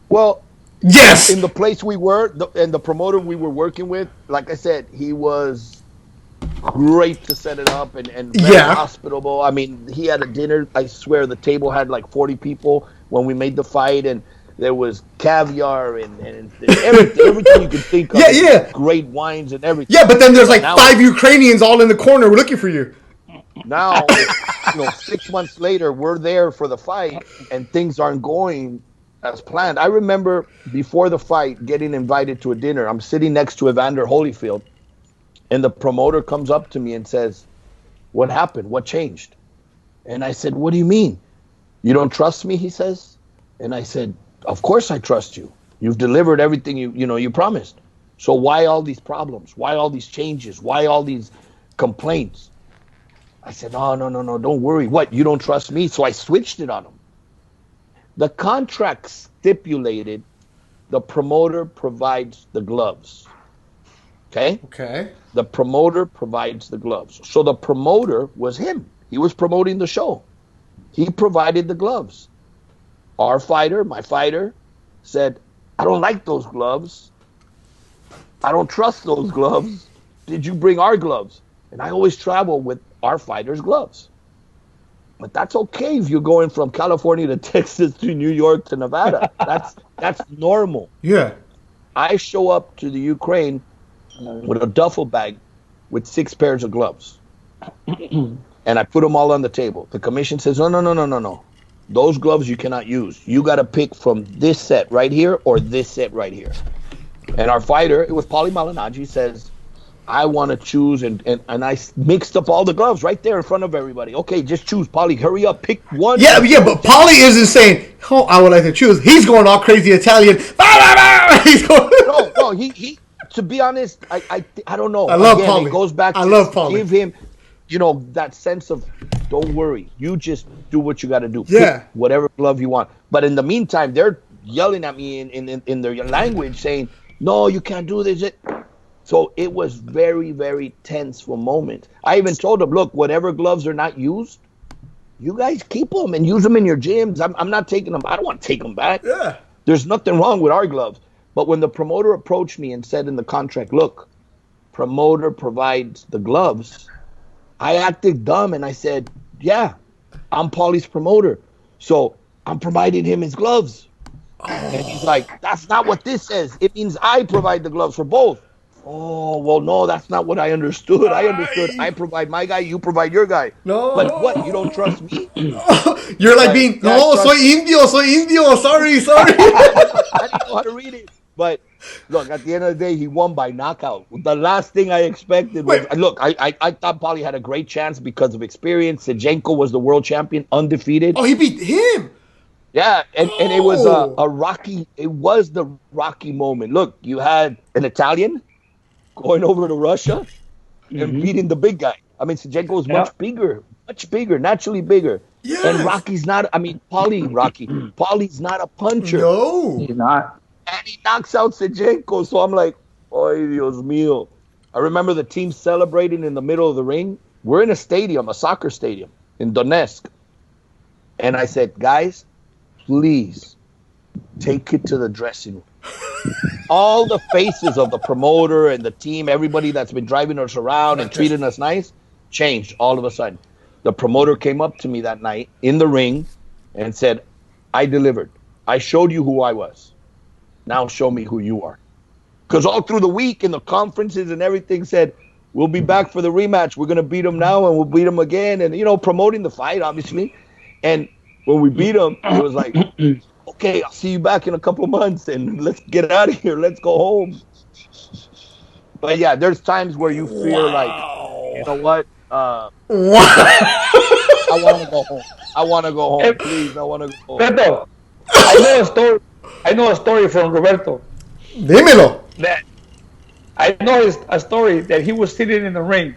Well, yes. In the place we were, and the promoter we were working with, like I said, he was great to set it up and very hospitable. I mean, he had a dinner. I swear the table had like 40 people when we made the fight, and there was caviar and everything you could think of. Yeah. Great wines and everything. Yeah, but then there's like 5 Ukrainians all in the corner looking for you. Now, 6 months later, we're there for the fight, and things aren't going as planned. I remember before the fight getting invited to a dinner. I'm sitting next to Evander Holyfield, and the promoter comes up to me and says, what happened? What changed? And I said, what do you mean? You don't trust me, he says. And I said, of course I trust you. You've delivered everything you promised. So why all these problems? Why all these changes? Why all these complaints? I said, no, don't worry. What, you don't trust me? So I switched it on him. The contract stipulated the promoter provides the gloves. Okay. The promoter provides the gloves. So the promoter was him. He was promoting the show. He provided the gloves. Our fighter, my fighter, said, I don't like those gloves. I don't trust those gloves. Did you bring our gloves? And I always travel with our fighters' gloves. But that's okay if you're going from California to Texas to New York to Nevada. That's normal. Yeah. I show up to the Ukraine with a duffel bag with 6 pairs of gloves. And I put them all on the table. The commission says, no. Those gloves you cannot use. You got to pick from this set right here or this set right here. And our fighter, it was Paulie Malignaggi, says, I want to choose, and I mixed up all the gloves right there in front of everybody. Okay, just choose, Paulie. Hurry up, pick one. Yeah, but Paulie isn't saying, "Oh, I would like to choose." He's going all crazy Italian. He's going. No. He. To be honest, I don't know. I love Paulie. It goes back. I love Paulie. Give him, that sense of, don't worry. You just do what you got to do. Yeah. Pick whatever glove you want. But in the meantime, they're yelling at me in their language, saying, "No, you can't do this." So it was very, very tense for a moment. I even told them, look, whatever gloves are not used, you guys keep them and use them in your gyms. I'm not taking them. I don't want to take them back. Yeah. There's nothing wrong with our gloves. But when the promoter approached me and said in the contract, look, promoter provides the gloves, I acted dumb and I said, yeah, I'm Paulie's promoter. So I'm providing him his gloves. And he's like, that's not what this says. It means I provide the gloves for both. Oh, well, no, that's not what I understood. I understood I provide my guy, you provide your guy. But what, you don't No. trust me? You're like Like, being, yeah, no, trust. soy indio. Sorry, sorry. I didn't know how to read it. But look, at the end of the day, he won by knockout. The last thing I expected was, Wait. look, I thought Paulie had a great chance because of experience. Sejenko was the world champion, undefeated. Oh, he beat him. Yeah, and it was Oh. a rocky. It was the rocky moment. Look, you had an Italian going over to Russia and beating the big guy. I mean, Sejenko was much bigger, naturally bigger. Yes. And Rocky's not. I mean, Paulie's not a puncher. No. He's not. And he knocks out Sejenko. So I'm like, "Ay, Dios mío." I remember the team celebrating in the middle of the ring. We're in a stadium, a soccer stadium in Donetsk, and I said, "Guys, please take it to the dressing room." All the faces of the promoter and the team, everybody that's been driving us around and treating us nice, changed all of a sudden. The promoter came up to me that night in the ring and said, I delivered. I showed you who I was. Now show me who you are. Because all through the week in the conferences and everything said, we'll be back for the rematch. We're going to beat him now and we'll beat him again. And, promoting the fight, obviously. And when we beat him, it was like, okay, I'll see you back in a couple months and let's get out of here. Let's go home. But yeah, there's times where you feel like, you know what? I want to go home. I want to go home. Please, I want to go home. Beto, I know a story from Roberto. Dímelo. That I know a story that he was sitting in the ring,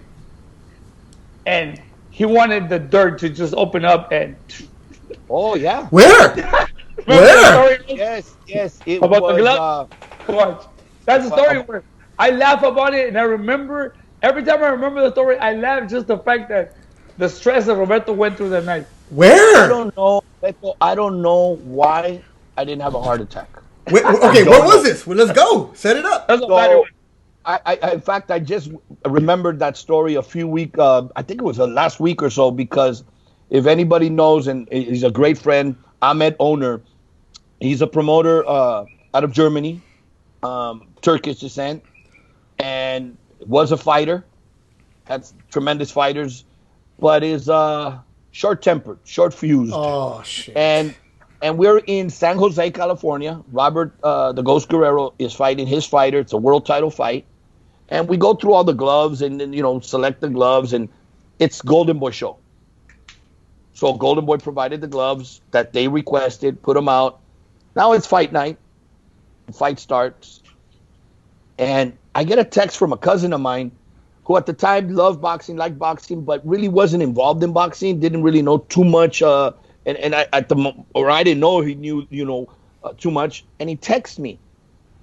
and he wanted the dirt to just open up and. Oh yeah. Where? Where? Yes. It About was. the glove? Watch. That's a story where I laugh about it, and I remember every time I remember the story, I laugh just the fact that the stress that Roberto went through that night. Where? I don't know, Beto. I don't know why I didn't have a heart attack. Okay, where was this? Well, let's go. Set it up. That's a better one. In fact, I just remembered that story a few weeks. I think it was last week or so. Because if anybody knows, and he's a great friend, Ahmed Owner. He's a promoter out of Germany, Turkish descent, and was a fighter. Had tremendous fighters, but is short-tempered, short-fused. Oh shit! And we're in San Jose, California. Robert, the Ghost Guerrero, is fighting his fighter. It's a world title fight, and we go through all the gloves and then select the gloves, and it's Golden Boy show. So Golden Boy provided the gloves that they requested, put them out. Now it's fight night. The fight starts, and I get a text from a cousin of mine who at the time loved boxing, liked boxing, but really wasn't involved in boxing, didn't really know too much. I didn't know he knew, too much. And he texted me.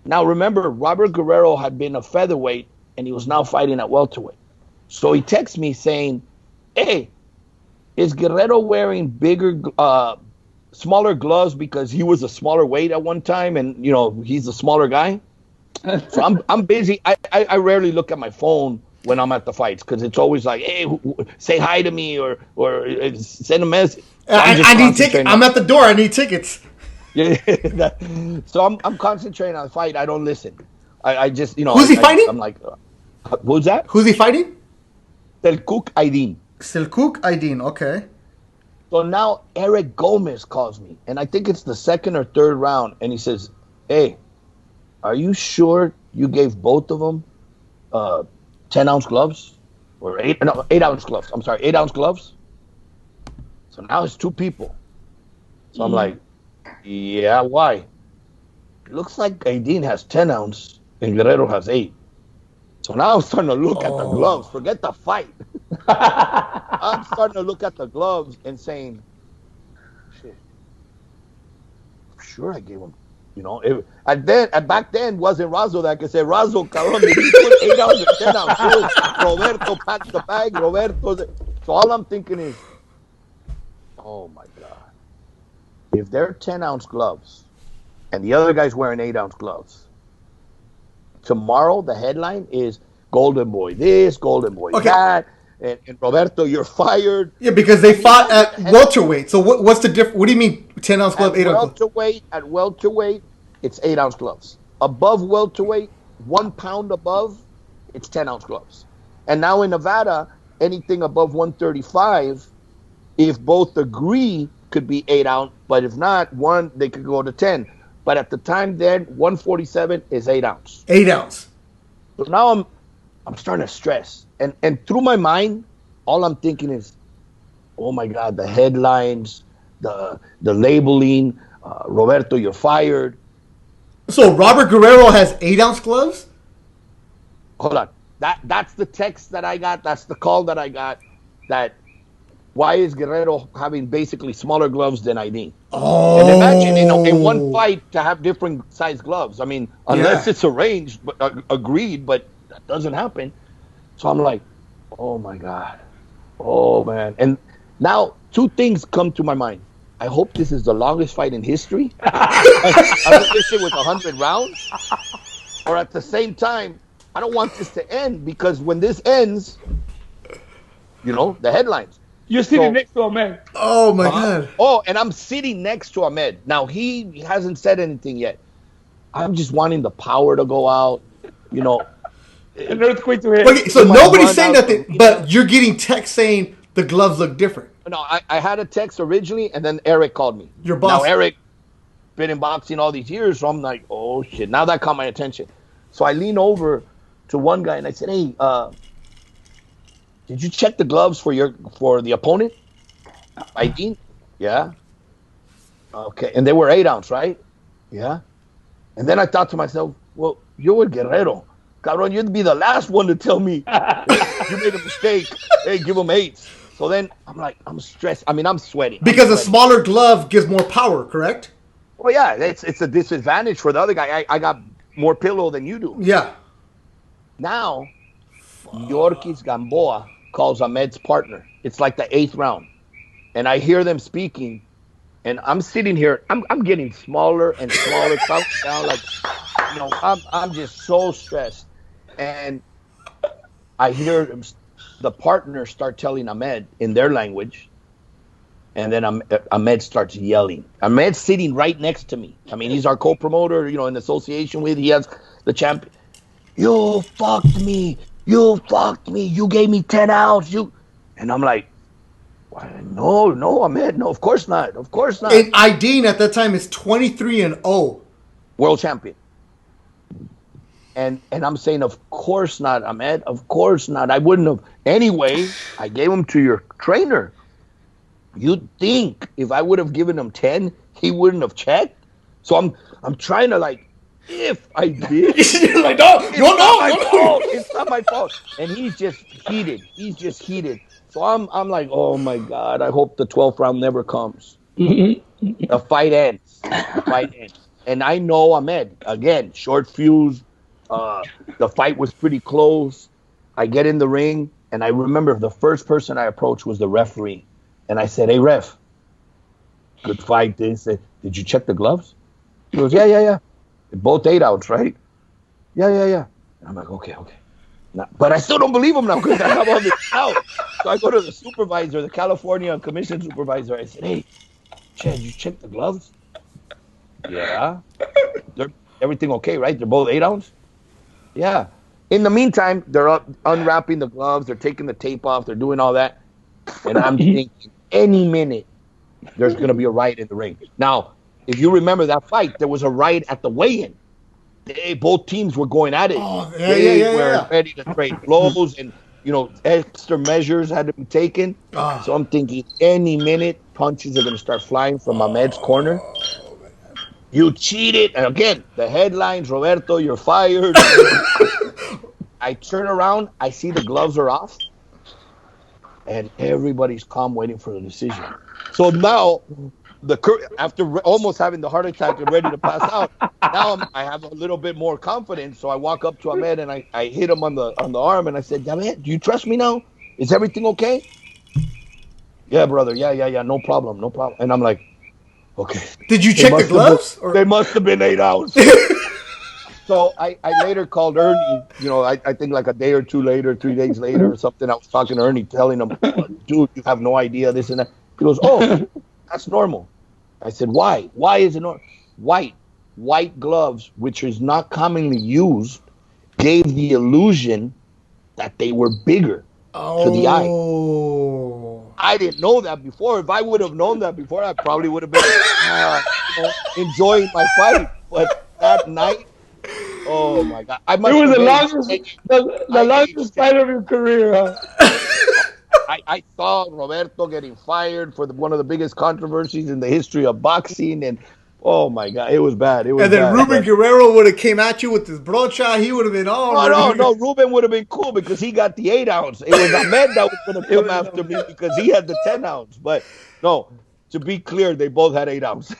Now, remember, Robert Guerrero had been a featherweight, and he was now fighting at welterweight. So he texted me saying, hey, is Guerrero wearing smaller gloves because he was a smaller weight at one time and, he's a smaller guy? So I'm busy. I rarely look at my phone when I'm at the fights because it's always like, hey, say hi to me or send a message. So I need tickets. I'm at the door. I need tickets. Yeah. So I'm concentrating on the fight. I don't listen. I just, Who's he fighting? I'm like, who's that? Who's he fighting? Selçuk Aydin. Selçuk Aydin. Okay. So now Eric Gomez calls me, and I think it's the second or third round, and he says, hey, are you sure you gave both of them 10-ounce gloves? Or 8-ounce gloves. I'm sorry, 8-ounce gloves? So now it's two people. So I'm like, yeah, why? It looks like Aydin has 10-ounce and Guerrero has 8. So now I'm starting to look at the gloves. Forget the fight. I'm starting to look at the gloves and saying, shit, I'm sure I gave him, back then wasn't Razo that could say, Razo, cabrón, did you put 8 ounces or 10 ounces? Roberto packed the bag, Roberto. So all I'm thinking is, oh my God. If they're 10-ounce gloves and the other guy's wearing 8-ounce gloves, tomorrow the headline is Golden Boy this, Golden Boy that. and Roberto, you're fired. Yeah, because they fought at welterweight. So what's the difference? What do you mean 10-ounce glove, 8-ounce glove? At welterweight, it's 8-ounce gloves. Above welterweight, 1 pound above, it's 10-ounce gloves. And now in Nevada, anything above 135, if both agree, could be 8-ounce. But if not, one, they could go to 10. But at the time then, 147 is 8-ounce. 8-ounce. So now I'm starting to stress. And through my mind, all I'm thinking is, oh my God, the headlines, the labeling, Roberto, you're fired. So Robert Guerrero has 8-ounce gloves? Hold on. That's the text that I got. That's the call that I got. That why is Guerrero having basically smaller gloves than I need? Oh. And imagine, in one fight to have different size gloves. I mean, unless it's arranged, agreed, but that doesn't happen. So I'm like, oh my God. Oh man. And now 2 things come to my mind. I hope this is the longest fight in history. I hope this shit was 100 rounds. Or at the same time, I don't want this to end, because when this ends, the headlines. You're sitting next to Ahmed. Oh my God. Oh, and I'm sitting next to Ahmed. Now he hasn't said anything yet. I'm just wanting the power to go out, An earthquake to hit. Okay, so nobody's saying nothing, but you're getting text saying the gloves look different. No, I had a text originally, and then Eric called me. Your boss. Now Eric been in boxing all these years, so I'm like, oh shit. Now that caught my attention. So I lean over to one guy and I said, hey, did you check the gloves for the opponent? ID? Yeah. Okay. And they were 8-ounce, right? Yeah. And then I thought to myself, well, you're with Guerrero. Cabrón, you'd be the last one to tell me you made a mistake. Hey, give him 8s. So then I'm like, I'm stressed. I mean, I'm sweating. Because a smaller glove gives more power, correct? Well, yeah, it's a disadvantage for the other guy. I got more pillow than you do. Yeah. Now, Yorkis Gamboa calls Ahmed's partner. It's like the 8th round. And I hear them speaking, and I'm sitting here. I'm getting smaller and smaller. Down, like, I'm just so stressed. And I hear the partner start telling Ahmed in their language, and then Ahmed starts yelling. Ahmed's sitting right next to me. I mean, he's our co-promoter, in association with. He has the champion. You fucked me. You gave me 10-ounce. And I'm like, no, Ahmed. No, of course not. Of course not. And Aideen at that time is 23-0. World champion. And I'm saying, of course not, Ahmed. Of course not. I wouldn't have. Anyway, I gave him to your trainer. You'd think if I would have given him 10, he wouldn't have checked. So I'm trying to, if I did. You're like, no. It's not my fault. And he's just heated. So I'm like, oh my God, I hope the 12th round never comes. The fight ends. And I know Ahmed, again, short fuse. The fight was pretty close. I get in the ring, and I remember the first person I approached was the referee. And I said, hey, ref, good fight. They said, did you check the gloves? He goes, yeah. They're both 8-ounce, right? Yeah. And I'm like, okay. But I still don't believe him now because I have all this out. So I go to the supervisor, the California commission supervisor. I said, hey, Chad, you check the gloves? Yeah. Everything okay, right? They're both 8-ounce? Yeah. In the meantime, they're unwrapping the gloves. They're taking the tape off. They're doing all that. And I'm thinking, any minute, there's going to be a riot in the ring. Now, if you remember that fight, there was a riot at the weigh-in. Both teams were going at it. Oh, They were ready to trade blows, and extra measures had to be taken. So I'm thinking, any minute, punches are going to start flying from Ahmed's corner. You cheated, and again, the headlines: Roberto, you're fired. I turn around, I see the gloves are off, and everybody's calm, waiting for the decision. So now, after almost having the heart attack and ready to pass out, now I have a little bit more confidence. So I walk up to Ahmed and I hit him on the arm and I said, Ahmed, do you trust me now? Is everything okay? Yeah, brother. Yeah. No problem. And I'm like, okay. Did you check the gloves? They must have been 8 ounce. So I later called Ernie, I think like a day or two later, 3 days later or something. I was talking to Ernie, telling him, "Oh, dude, you have no idea this and that." He goes, "Oh, that's normal." I said, "Why? Why is it normal?" White gloves, which is not commonly used, gave the illusion that they were bigger to the eye. Oh. I didn't know that before. If I would have known that before, I probably would have been enjoying my fight. But that night, oh my God, I It must was have the aged. longest, the longest fight of your career, huh? I saw Roberto getting fired for one of the biggest controversies in the history of boxing, and oh my God, it was bad. It was And then bad. Ruben Guerrero would have came at you with his brocha. He would have been all. No. Ruben would have been cool because he got the 8 ounce. It was Ahmed that was going to come after me because he had the 10 ounce. But no, to be clear, they both had 8 ounce.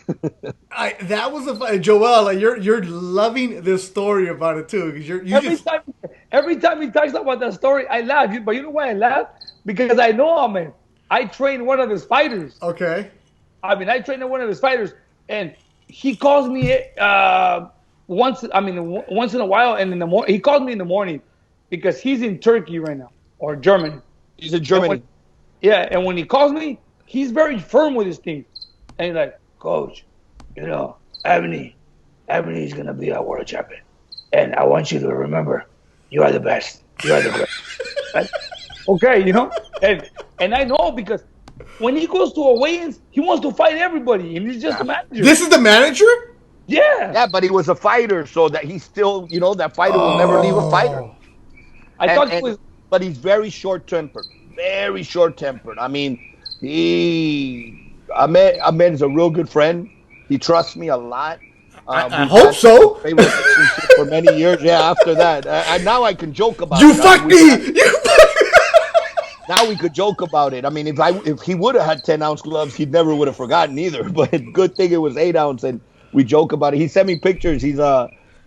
That was a fight, Joel. Like, you're loving this story about it too, because every time he talks about that story, I laugh. But you know why I laugh? Because I know him. I trained one of his fighters. Okay. I trained one of his fighters, and he calls me once. Once in a while, and in the he calls me in the morning because he's in Turkey right now or Germany. He's in Germany. And when he calls me, he's very firm with his things, and he's like, "Coach, Ebony is gonna be our world champion, and I want you to remember, you are the best. You are the greatest." Right? Okay, and I know because when he goes to a weigh-ins, he wants to fight everybody, and he's just a manager. This is the manager? Yeah. Yeah, but he was a fighter, so that he's still, that fighter will never leave a fighter. But he's very short-tempered. Very short-tempered. I mean, Ahmed is a real good friend. He trusts me a lot. I hope so. A relationship for many years. Yeah, after that. And now I can joke about it. You fucked me! Now we could joke about it. I mean, if he would have had 10-ounce gloves, he never would have forgotten either. But good thing it was 8-ounce, and we joke about it. He sent me pictures. He's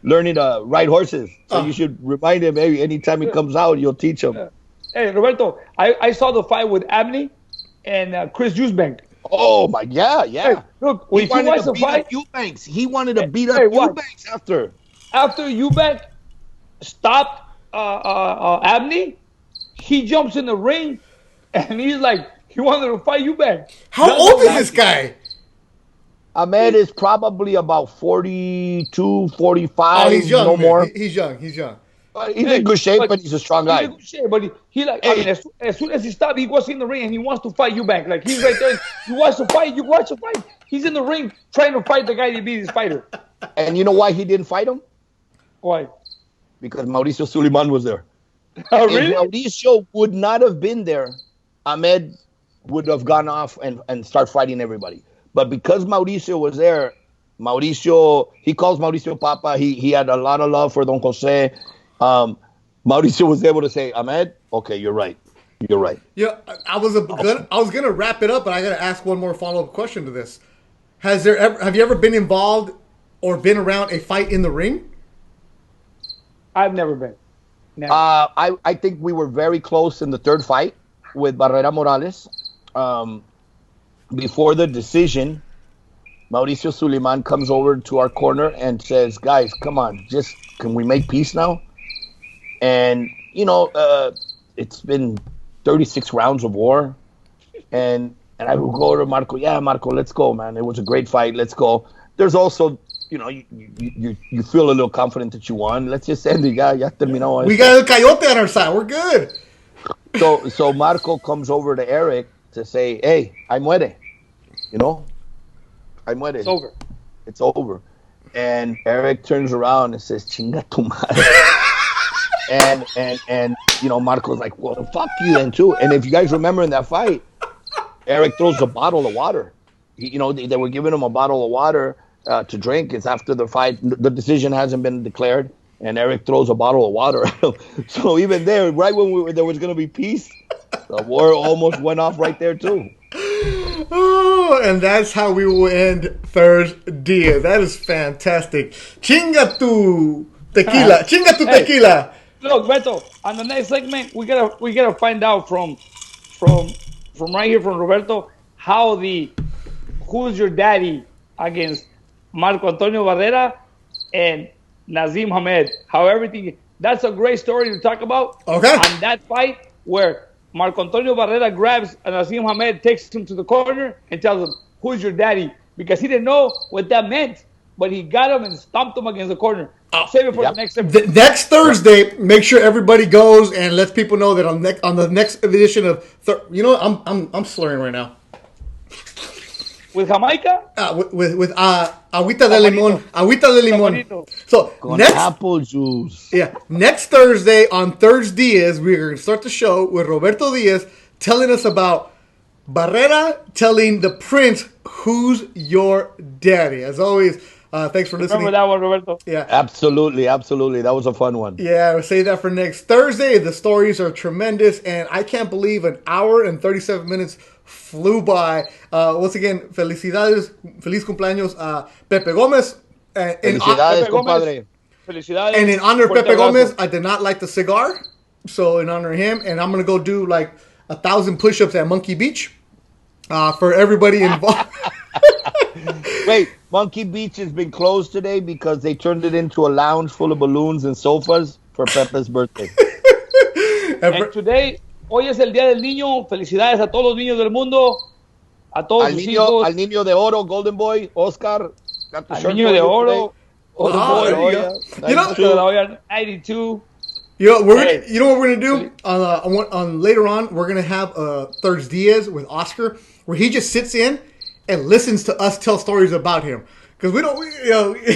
learning to ride horses. So you should remind him, hey, anytime he comes out, you'll teach him. Hey, Roberto, I saw the fight with Abney and Chris Eubank. Oh, my, yeah. Hey, look, when he wanted to beat up Eubanks. He wanted to beat up Eubanks after. After Eubank stopped Abney, he jumps in the ring, and he's like, he wanted to fight Eubank. How old is this guy? Ahmed is probably about 42, 45. Oh, he's young. No more. He's young. He's in good shape, but he's a strong guy. He's in good shape, but he as soon as he stopped, he was in the ring and he wants to fight Eubank. Like, he's right there. You watch the fight. He's in the ring trying to fight the guy that beat his fighter. And you know why he didn't fight him? Why? Because Mauricio Suleiman was there. Oh, really? If Mauricio would not have been there, Ahmed would have gone off and start fighting everybody. But because Mauricio was there, he calls Mauricio Papa. He had a lot of love for Don Jose. Mauricio was able to say, Ahmed, okay, you're right. Yeah, I was gonna wrap it up, but I gotta ask one more follow-up question to this. Have you ever been involved or been around a fight in the ring? I've never been. Never. I think we were very close in the third fight with Barrera Morales. Before the decision, Mauricio Suleiman comes over to our corner and says, guys, come on, can we make peace now? And, it's been 36 rounds of war. And I would go to Marco, yeah, Marco, let's go, man. It was a great fight. Let's go. There's also, you feel a little confident that you won. Let's just end it. Ya terminó. We got El Coyote on our side. We're good. So Marco comes over to Eric to say, hey, I muere. I muere. It's over. And Eric turns around and says, chinga tu madre. and Marco's like, well, fuck you then too. And if you guys remember in that fight, Eric throws a bottle of water. They were giving him a bottle of water to drink. It's after the fight. The decision hasn't been declared. And Eric throws a bottle of water. So even there, right when there was going to be peace, the war almost went off right there too. Oh, and that's how we will end ThursDIAZ. That is fantastic. Chinga tu tequila. Chinga tu tequila. Look, Beto, on the next segment, we gotta find out from right here from Roberto who's your daddy against Marco Antonio Barrera and Nazim Hamed. How everything. That's a great story to talk about. Okay. On that fight where Marco Antonio Barrera grabs Nazim Hamed, takes him to the corner, and tells him, "Who's your daddy?" Because he didn't know what that meant, but he got him and stomped him against the corner. I'll save it for the next episode. Next Thursday, make sure everybody goes and lets people know that on the next edition of I'm slurring right now. With Jamaica? With agüita de limón. Agüita de limón. So Con next apple juice. Yeah, next Thursday on ThursDIAZ, we're going to start the show with Roberto Diaz telling us about Barrera telling the Prince who's your daddy. As always, thanks for listening. Remember that one, Roberto? Yeah, Absolutely. That was a fun one. yeah. We'll save that for next Thursday. The stories are tremendous, and I can't believe an hour and 37 minutes flew by. Once again, feliz cumpleaños, Pepe Gomez. Felicidades, compadre. Felicidades. And in honor of Fuerte Pepe abrazo. Gomez, I did not like the cigar. So in honor of him, and I'm going to go do like 1,000 push-ups at Monkey Beach for everybody involved. Wait, Monkey Beach has been closed today because they turned it into a lounge full of balloons and sofas for Pepe's birthday. And today, hoy es el Día del Niño. Felicidades a todos los niños del mundo. A todos sus hijos. Al niño de oro, Golden Boy, Oscar. Got the Al shirt niño for de you oro. today. There you go. You know- Oscar de la Hoya, 92. You know what we're gonna do on later on? We're gonna have ThursDIAZ with Oscar, where he just sits in and listens to us tell stories about him, because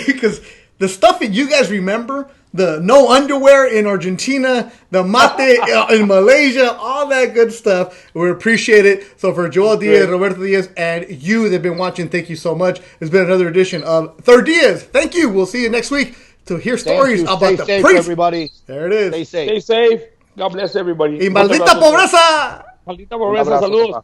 because the stuff that you guys remember, the no underwear in Argentina, the mate in Malaysia, all that good stuff. We appreciate it. So for Joel Diaz, Roberto Diaz, and you that have been watching, thank you so much. It's been another edition of ThursDIAZ. Thank you. We'll see you next week to hear stories about Stay the safe, Prince. everybody. There it is. Stay safe. Stay safe. God bless everybody. Y maldita pobreza. Maldita pobreza. Saludos. Papá.